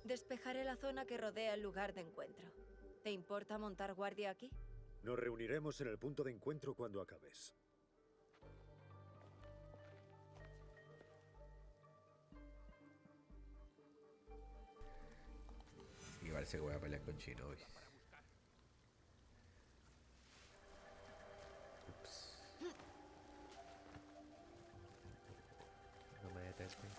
Despejaré la zona que rodea el lugar de encuentro. ¿Te importa montar guardia aquí? Nos reuniremos en el punto de encuentro cuando acabes. Y parece que voy a pelear con Shinobi. Ups. No me detenten.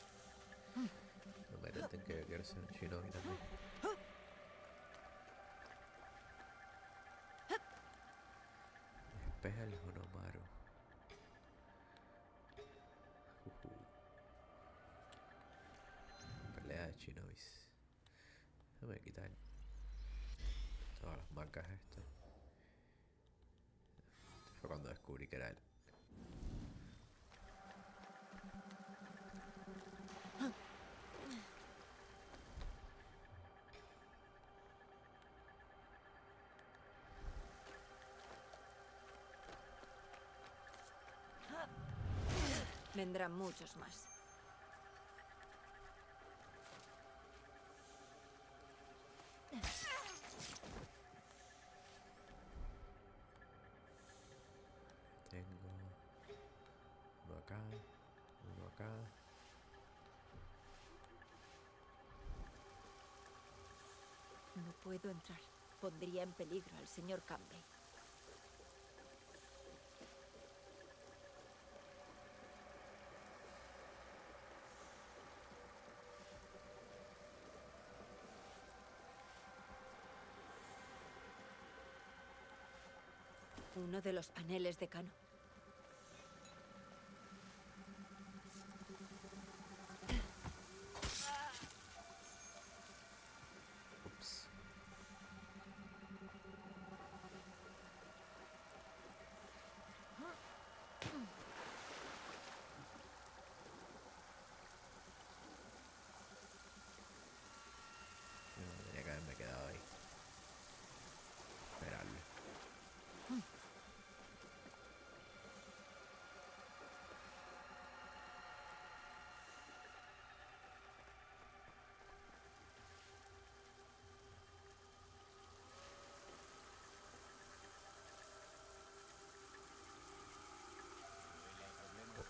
No me detenten que yo quiero ser un Shinobi también. Despeja el Honomaru. Pelea de Shinobis. Déjame quitar todas las marcas esto. Fue cuando descubrí que era él. Vendrán muchos más. Tengo uno acá, uno acá. No puedo entrar. Pondría en peligro al señor Kanbei. Uno de los paneles de Kano. Ups. No, tenía que haberme quedado ahí. Esperarlo.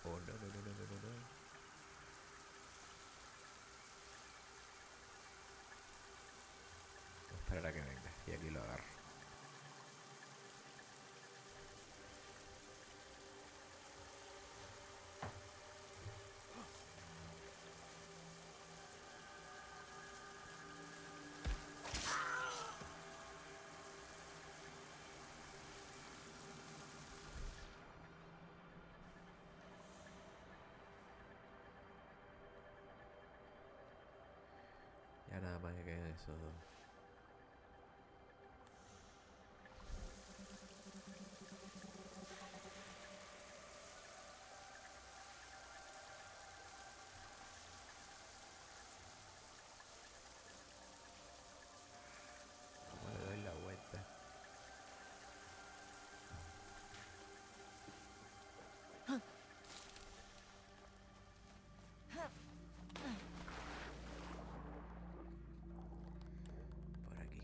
Oh, no, no, no, no, no, no, no. Voy a esperar a que venga y aquí lo agarro. Ya nada más que queden esos dos. ¿Cómo le doy la vuelta? Por aquí.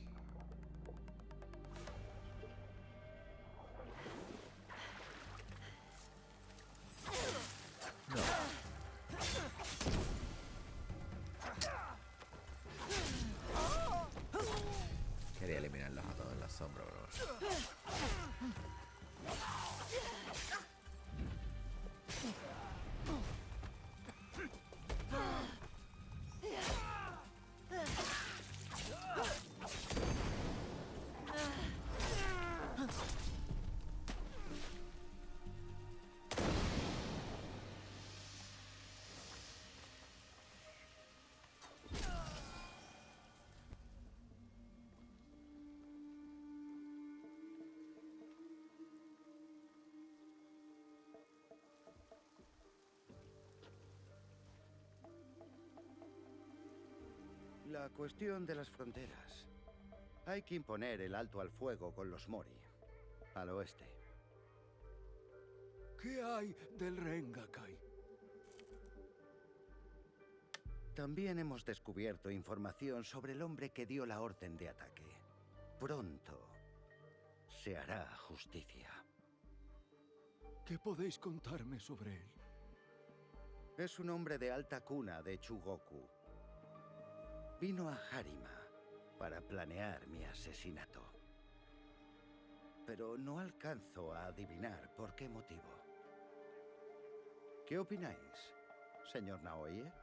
No. Quería eliminarlos a todos en la sombra, bro. La cuestión de las fronteras. Hay que imponer el alto al fuego con los Mori, al oeste. ¿Qué hay del Rengakai? También hemos descubierto información sobre el hombre que dio la orden de ataque. Pronto se hará justicia. ¿Qué podéis contarme sobre él? Es un hombre de alta cuna de Chugoku. Vino a Harima para planear mi asesinato. Pero no alcanzo a adivinar por qué motivo. ¿Qué opináis, señor Naoye?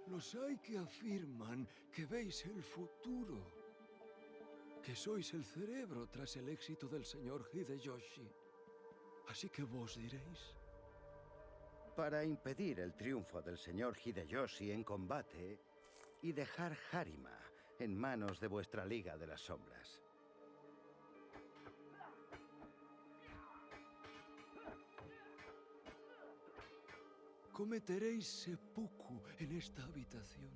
Los hay que afirman que veis el futuro. Que sois el cerebro tras el éxito del señor Hideyoshi. Así que vos diréis. Para impedir el triunfo del señor Hideyoshi en combate y dejar Harima en manos de vuestra Liga de las Sombras. Cometeréis seppuku en esta habitación.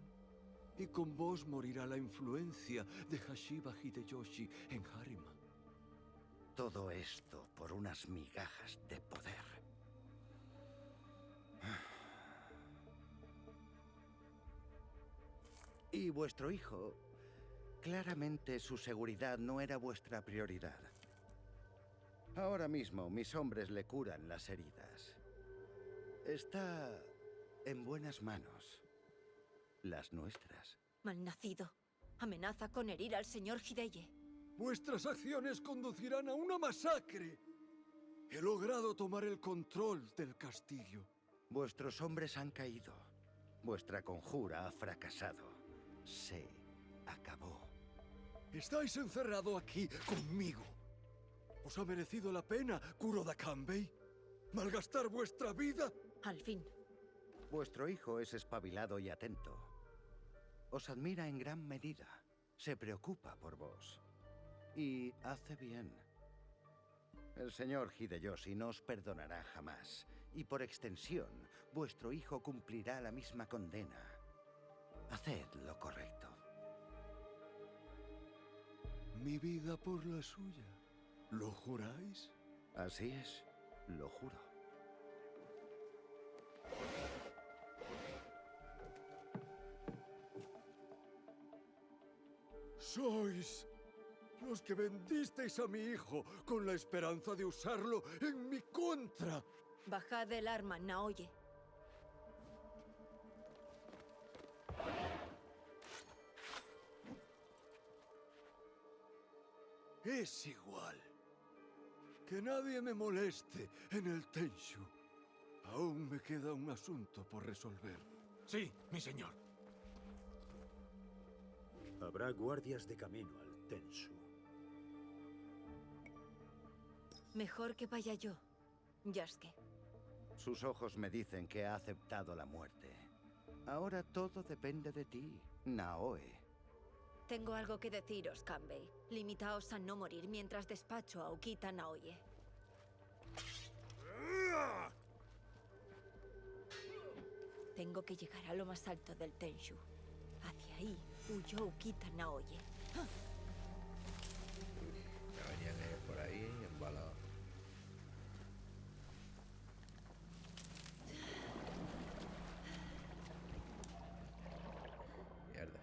Y con vos morirá la influencia de Hashiba Hideyoshi en Harima. Todo esto por unas migajas de poder. Y vuestro hijo, claramente su seguridad no era vuestra prioridad. Ahora mismo mis hombres le curan las heridas. Está en buenas manos. Las nuestras. Malnacido. Amenaza con herir al señor Hideye. Vuestras acciones conducirán a una masacre. He logrado tomar el control del castillo. Vuestros hombres han caído. Vuestra conjura ha fracasado. Se acabó. Estáis encerrado aquí conmigo. ¿Os ha merecido la pena, Kuroda Kanbei? ¿Malgastar vuestra vida? Al fin. Vuestro hijo es espabilado y atento. Os admira en gran medida. Se preocupa por vos. Y hace bien. El señor Hideyoshi no os perdonará jamás. Y por extensión, vuestro hijo cumplirá la misma condena. Haced lo correcto. Mi vida por la suya. ¿Lo juráis? Así es, lo juro. Sois los que vendisteis a mi hijo con la esperanza de usarlo en mi contra. Bajad el arma, Naoye. Es igual. Que nadie me moleste en el Tenshu. Aún me queda un asunto por resolver. Sí, mi señor. Habrá guardias de camino al Tenshu. Mejor que vaya yo, Yasuke. Sus ojos me dicen que ha aceptado la muerte. Ahora todo depende de ti, Naoe. Tengo algo que deciros, Kanbei. Limitaos a no morir mientras despacho a Ukita Naoye. Tengo que llegar a lo más alto del Tenshu. Hacia ahí huyó Ukita Naoye. Ya venían por ahí embalados. Mierda.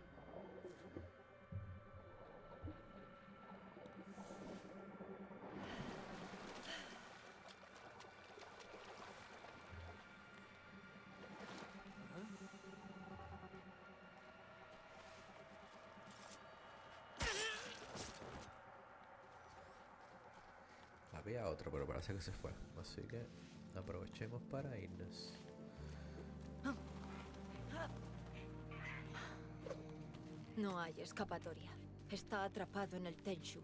Había otro, pero parece que se fue. Así que aprovechemos para irnos. No hay escapatoria. Está atrapado en el Tenshu.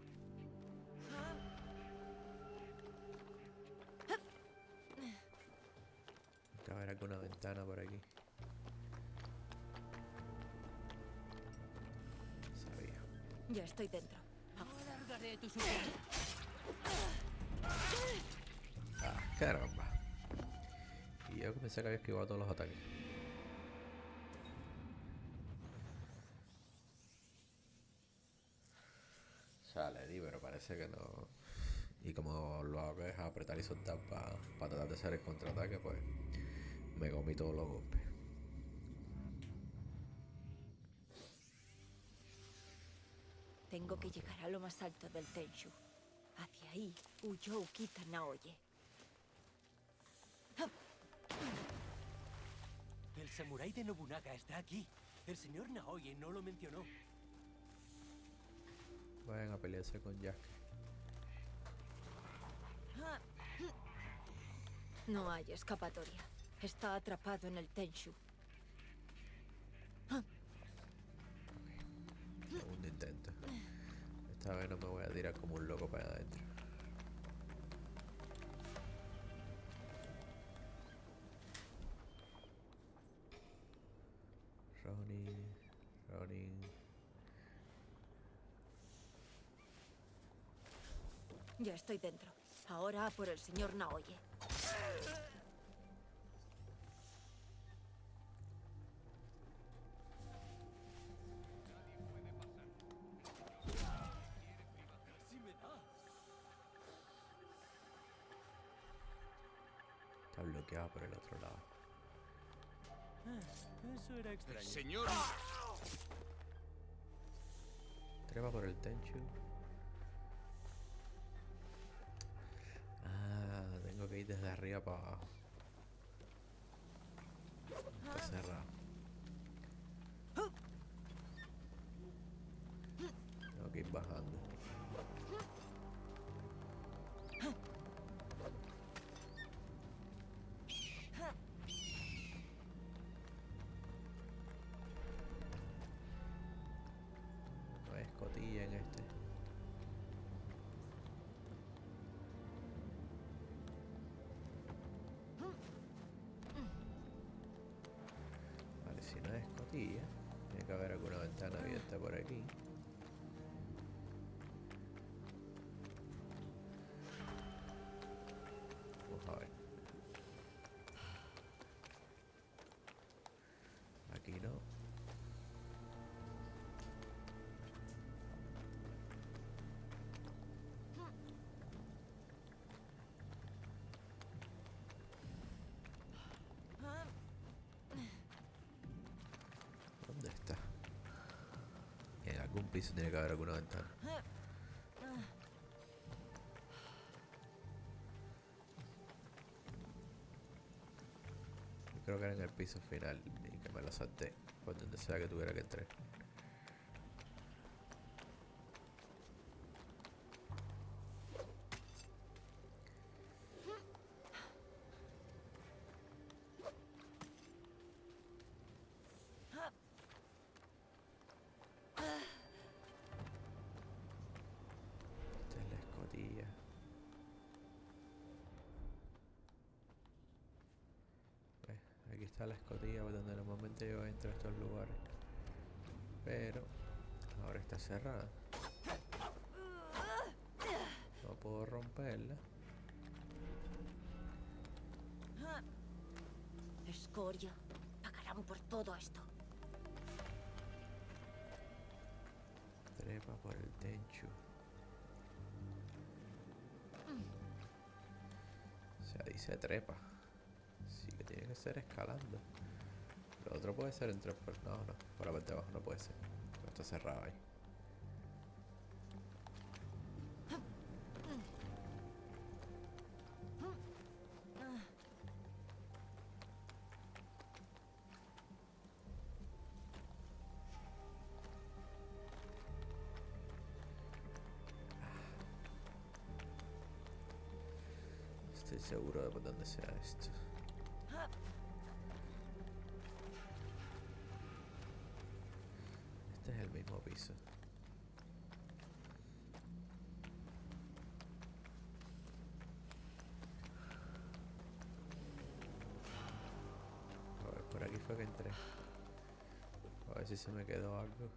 Hay que haber alguna ventana por aquí. Sabía. Ya estoy dentro. Alargaré tu Ah, caramba. Y yo que pensé que había esquivado todos los ataques. sea, le di, pero parece que no. Y como lo hago es apretar y soltar para tratar de hacer el contraataque, pues me comí todos los golpes. Tengo que llegar a lo más alto del Tenshu. Hacia ahí huyó Ukita Naoye. El samurái de Nobunaga está aquí. El señor Naoye no lo mencionó. Vayan a pelearse con Yasuke. No hay escapatoria. Está atrapado en el Tenshu. Segundo intento. Esta vez no me voy a tirar como un loco para adentro. Ronin. Ya estoy dentro. Ahora a por el señor Naoye. Está bloqueado por el otro lado. Eso era extraño. Señor. Trepa por el Tenchu. Tengo que ir desde arriba para abajo. Está cerrado. Tengo que ir bajando. No hay escotilla en este. Vale, si no hay escotilla, tiene que haber alguna ventana abierta por aquí. Vamos a ver. Aquí no. ¿Dónde está? En algún piso tiene que haber alguna ventana. Yo creo que era en el piso final y que me lo salté por donde sea que tuviera que entrar. Esta es la escotilla. Aquí está la escotilla por donde normalmente yo entro a estos lugares. Pero ahora está cerrada. No puedo romperla. Escoria. Pagarán por todo esto. Trepa por el Tenchu. O sea, dice trepa. Sí que tiene que ser escalando. Lo otro puede ser entre... No, por la parte de abajo no puede ser. Está cerrado ahí. Estoy seguro de por dónde sea esto. Este es el mismo piso. A ver, por aquí fue que entré. A ver si se me quedó algo.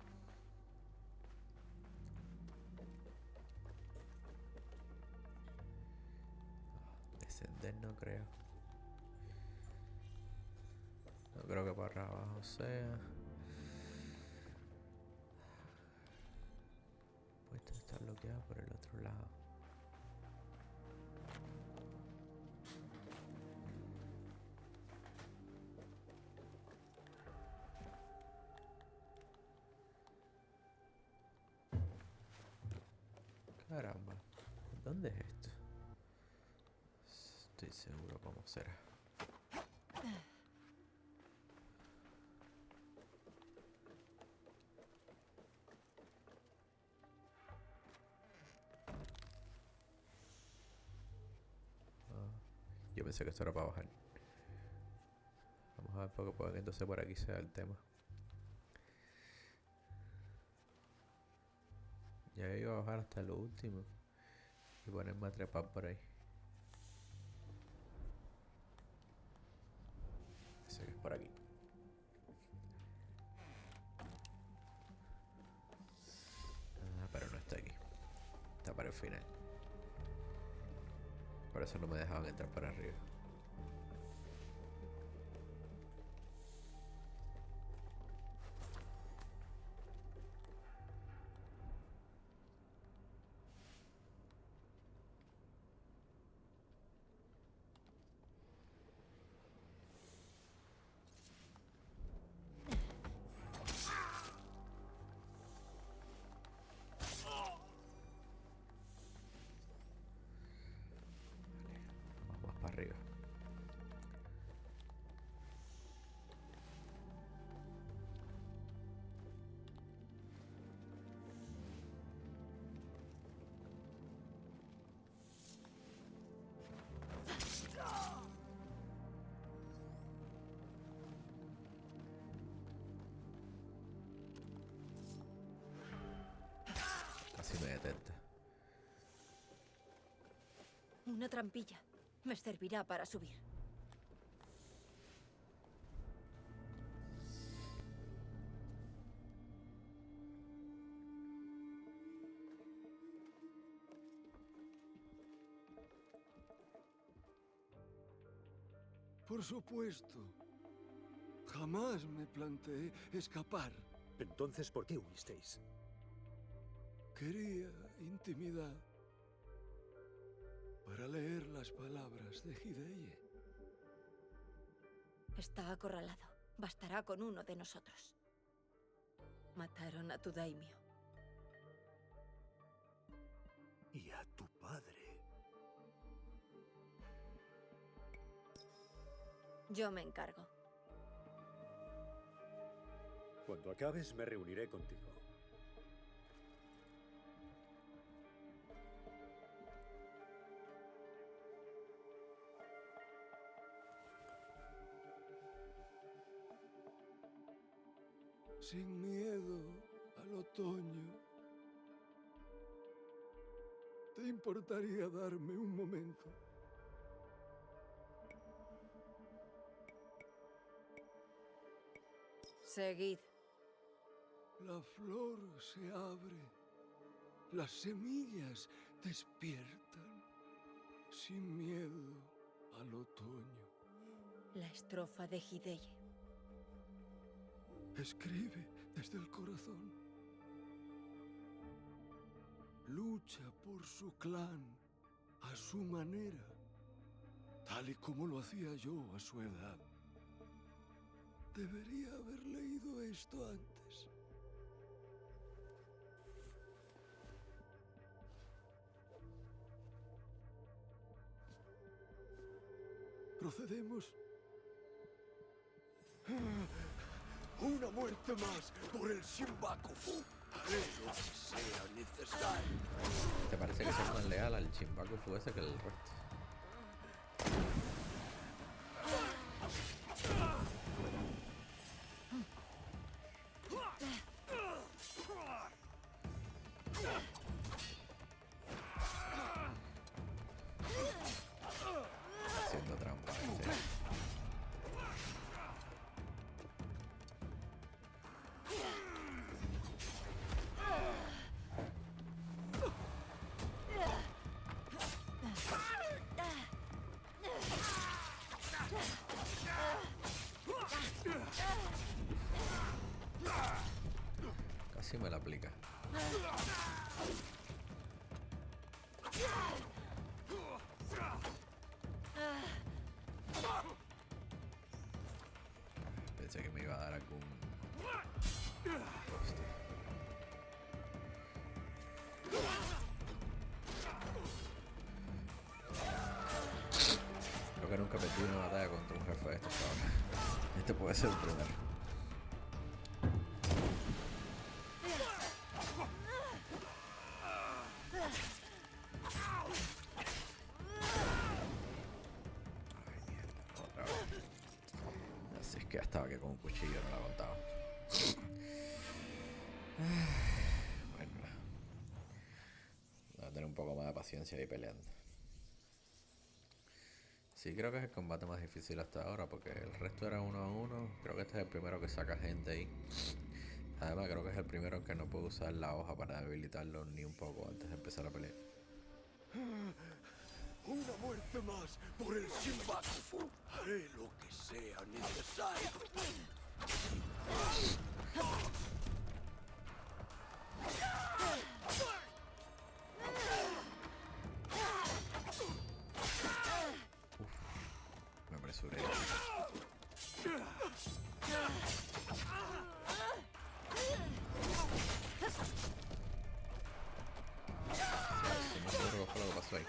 Descender no creo. No creo que para abajo sea. Pues esto está lo ya por el otro lado. Caramba, ¿dónde es esto? Estoy seguro cómo será. Yo pensé que esto era para bajar. Vamos a ver porque puede que entonces por aquí sea el tema. Ya iba a bajar hasta lo último y ponerme a trepar por ahí. Sé que es por aquí. Ah, pero no está aquí. Está para el final. Por eso no me dejaban entrar para arriba. Para arriba. Casi me detenta. Una trampilla. Me servirá para subir. Por supuesto. Jamás me planteé escapar. Entonces, ¿por qué huisteis? Quería intimidad para leer las palabras de Hideye. Está acorralado. Bastará con uno de nosotros. Mataron a tu daimio. Y a tu padre. Yo me encargo. Cuando acabes, me reuniré contigo. Sin miedo al otoño. ¿Te importaría darme un momento? Seguid. La flor se abre. Las semillas despiertan. Sin miedo al otoño. La estrofa de Hideye. Escribe desde el corazón. Lucha por su clan a su manera, tal y como lo hacía yo a su edad. Debería haber leído esto antes. Procedemos. Una muerte más por el Shinbakufu. Haré lo que sea necesario. ¿Te parece que soy más leal al Shinbakufu ese que el resto? Haciendo trampa. Casi me la aplica. Pensé que me iba a dar algún... Creo que nunca he perdido una batalla contra un jefe de estos cabrones. Este puede ser el primero. Así es que hasta que con un cuchillo no la aguantaba. Bueno, voy a tener un poco más de paciencia ahí peleando. Sí, creo que es el combate más difícil hasta ahora, porque el resto era 1 a 1. Creo que este es el primero que saca gente ahí. Además, creo que es el primero en que no puedo usar la hoja para debilitarlo ni un poco antes de empezar a pelear. Una muerte más por el Shinbatsu. Haré lo que sea necesario. Me apresuré. Sí, no seguro qué fue lo que pasó ahí.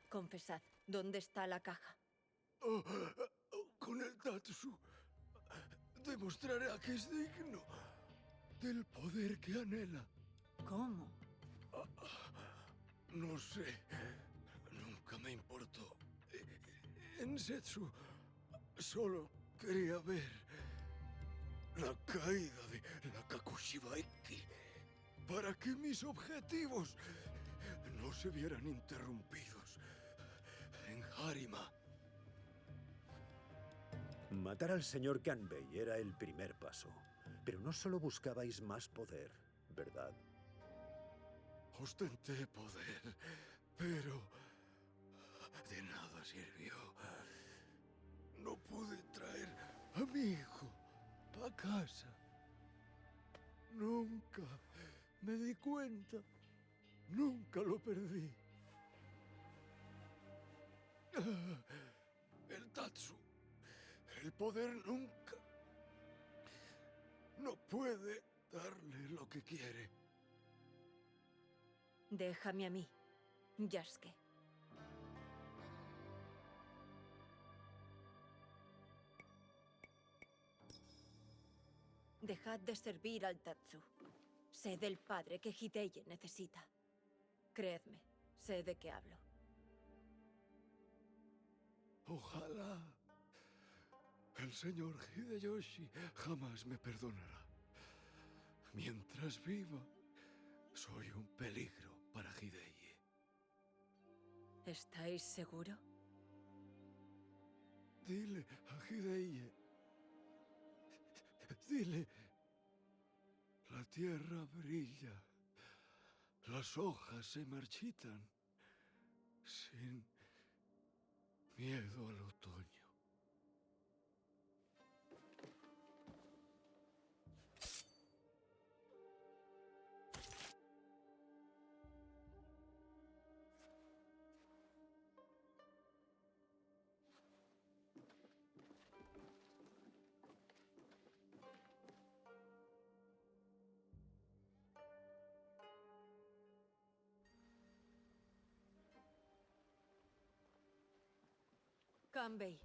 Confesad, ¿dónde está la caja? Con el Tatsu demostrará que es digno del poder que anhela. ¿Cómo? No sé. Nunca me importó. En Setsu solo quería ver la caída de la Kakushiba Ikki para que mis objetivos no se vieran interrumpidos en Harima. Matar al señor Kanbei era el primer paso. Pero no solo buscabais más poder, ¿verdad? Ostenté poder, pero de nada sirvió. No pude traer a mi hijo a casa. Nunca me di cuenta. Nunca lo perdí. El Tatsu. El poder nunca. No puede darle lo que quiere. Déjame a mí, Yasuke. Dejad de servir al Tatsu. Sé del padre que Hideye necesita. Creedme, sé de qué hablo. Ojalá el señor Hideyoshi jamás me perdonará. Mientras viva, soy un peligro para Hideye. ¿Estáis seguro? Dile a Hideye. Dile. La tierra brilla. Las hojas se marchitan. Sin miedo al otoño. Kanbei,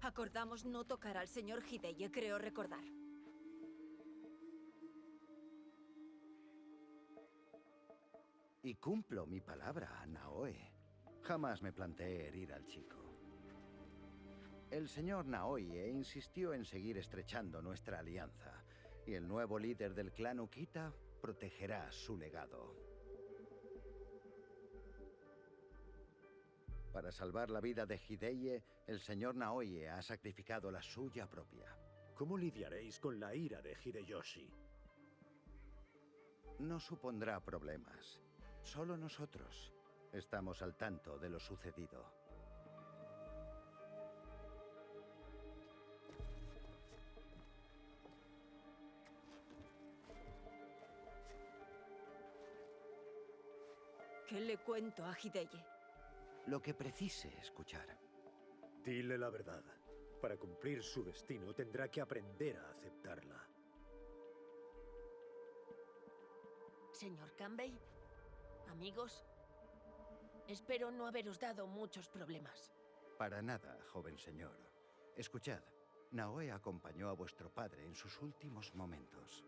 acordamos no tocar al señor Hideye, creo recordar. Y cumplo mi palabra, Naoe. Jamás me planteé herir al chico. El señor Naoye insistió en seguir estrechando nuestra alianza, y el nuevo líder del clan Ukita protegerá su legado. Para salvar la vida de Hideye, el señor Naoye ha sacrificado la suya propia. ¿Cómo lidiaréis con la ira de Hideyoshi? No supondrá problemas. Solo nosotros estamos al tanto de lo sucedido. ¿Qué le cuento a Hideye? Lo que precise escuchar. Dile la verdad. Para cumplir su destino tendrá que aprender a aceptarla. Señor Campbell, amigos, espero no haberos dado muchos problemas. Para nada, joven señor. Escuchad, Naoe acompañó a vuestro padre en sus últimos momentos.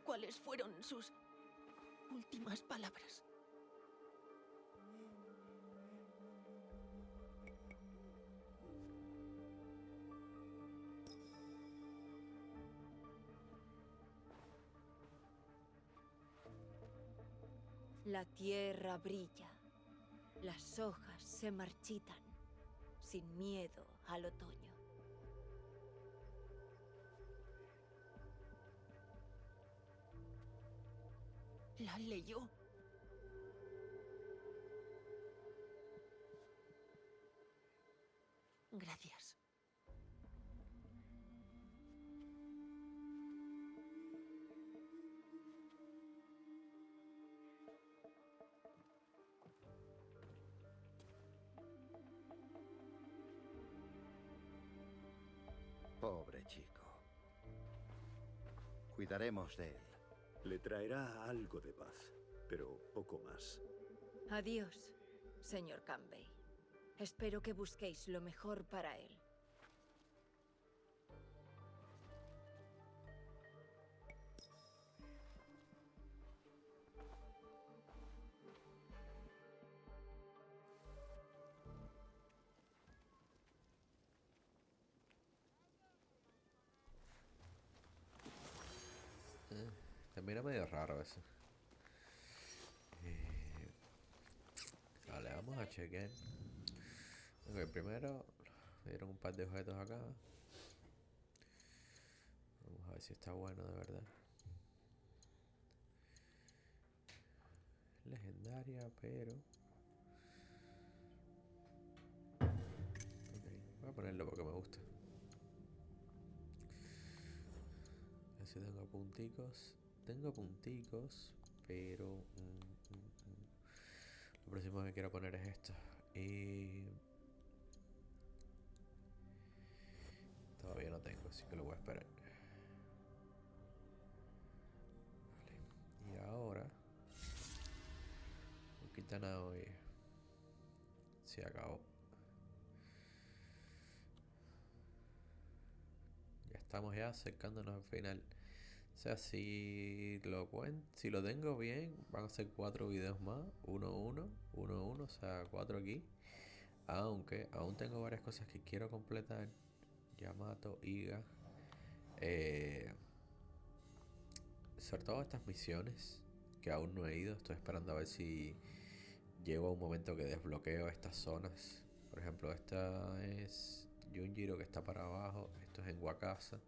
¿Cuáles fueron sus últimas palabras? La tierra brilla, las hojas se marchitan, sin miedo al otoño. ¿La leyó? Gracias. Pobre chico. Cuidaremos de él. Le traerá algo de paz, pero poco más. Adiós, señor Campbell. Espero que busquéis lo mejor para él. También es medio raro eso. Vale, vamos a chequear. Ok, primero me dieron un par de objetos acá. Vamos a ver si está bueno de verdad. Legendaria, pero... Ok, voy a ponerlo porque me gusta. A ver si tengo punticos. Tengo punticos, pero... Lo próximo que quiero poner es esto. Y... todavía no tengo, así que lo voy a esperar. Vale. Y ahora... Ukita Naoye. Se acabó. Ya estamos ya acercándonos al final. O sea, si lo tengo bien, van a ser 4 videos más. 1, 1, 1, 1, o sea, 4 aquí. Aunque aún tengo varias cosas que quiero completar. Yamato, Iga. Sobre todo estas misiones que aún no he ido. Estoy esperando a ver si llego a un momento que desbloqueo estas zonas. Por ejemplo, esta es Junjiro, que está para abajo. Esto es en Wakasa.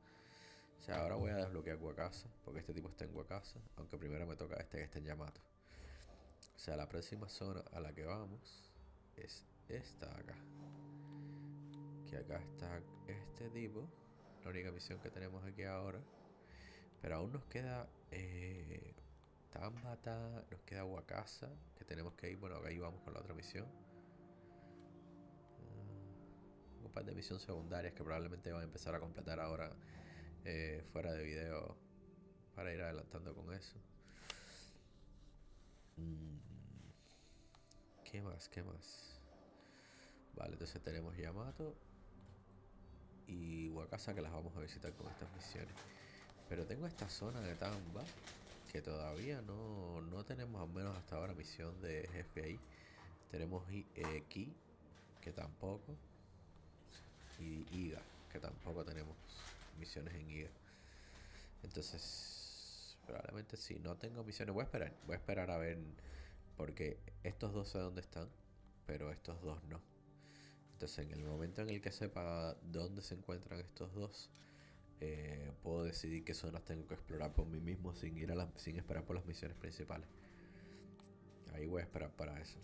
O sea, ahora voy a desbloquear Wakasa, porque este tipo está en Wakasa, aunque primero me toca este que está en Yamato. O sea, la próxima zona a la que vamos es esta acá. Que acá está este tipo, la única misión que tenemos aquí ahora. Pero aún nos queda Tambata, nos queda Wakasa, que tenemos que ir, bueno, ahí vamos con la otra misión. Un par de misiones secundarias que probablemente van a empezar a completar ahora. Fuera de video para ir adelantando con eso. ¿Qué más? ¿Qué más? Vale, entonces tenemos Yamato y Wakasa, que las vamos a visitar con estas misiones. Pero tengo esta zona de Tamba que todavía no tenemos, al menos hasta ahora, misión de jefe ahí. Tenemos Ki, que tampoco, y Iga, que tampoco tenemos misiones en Iga. Entonces probablemente si no tengo misiones, voy a esperar a ver, porque estos dos sé dónde están, pero estos dos no. Entonces en el momento en el que sepa dónde se encuentran estos dos, puedo decidir qué zonas tengo que explorar por mí mismo sin esperar por las misiones principales. Ahí voy a esperar para eso.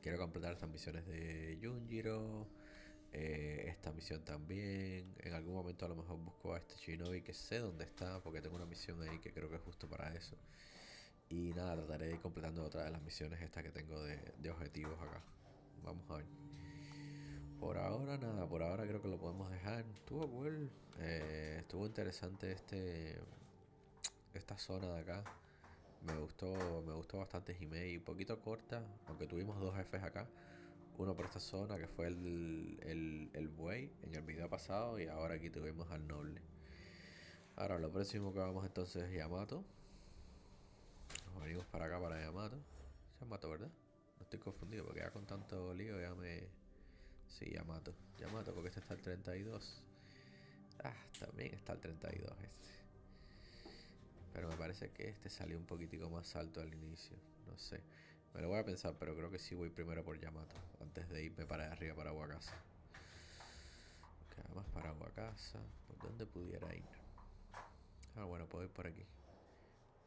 Quiero completar estas misiones de Junjiro. Esta misión también. En algún momento a lo mejor busco a este Shinobi, que sé dónde está, porque tengo una misión ahí que creo que es justo para eso. Y nada, trataré de ir completando otra de las misiones estas que tengo de objetivos acá. Vamos a ver. Por ahora nada, por ahora creo que lo podemos dejar. Estuvo cool. Estuvo interesante esta zona de acá. Me gustó bastante Himeji. Un poquito corta, aunque tuvimos dos jefes acá. Uno por esta zona que fue el buey en el video pasado, y ahora aquí tuvimos al noble. Ahora lo próximo que vamos entonces es Yamato. Nos venimos para acá para Yamato. Es Yamato, ¿verdad? No estoy confundido porque ya con tanto lío ya me... Sí, Yamato. Yamato porque este está el 32. Ah, también está el 32 este. Pero me parece que este salió un poquitico más alto al inicio. No sé. Me lo voy a pensar, pero creo que sí voy primero por Yamato. Antes de irme para arriba para Wakasa. Que además para Wakasa, ¿por dónde pudiera ir? Ah, bueno, puedo ir por aquí.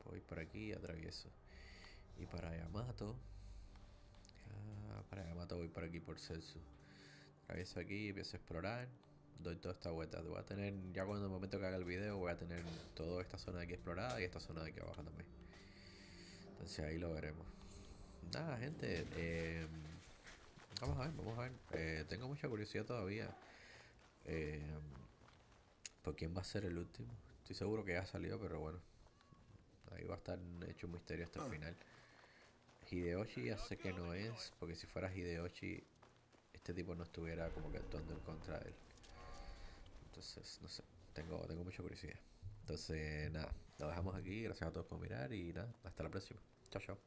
Puedo ir por aquí y atravieso. Y para Yamato... para Yamato voy por aquí por Celsu. Atravieso aquí, empiezo a explorar. Doy toda esta vuelta. Voy a tener, ya cuando el momento que haga el video, voy a tener toda esta zona de aquí explorada y esta zona de aquí abajo también. Entonces ahí lo veremos. Nada, gente. Vamos a ver. Tengo mucha curiosidad todavía. ¿Por quién va a ser el último? Estoy seguro que ya salió, pero bueno. Ahí va a estar hecho un misterio hasta el final. Hideyoshi ya sé que no es, porque si fuera Hideyoshi, este tipo no estuviera como que actuando en contra de él. Entonces, no sé, tengo mucha curiosidad. Entonces, nada, lo dejamos aquí. Gracias a todos por mirar y nada, hasta la próxima. Chao, chao.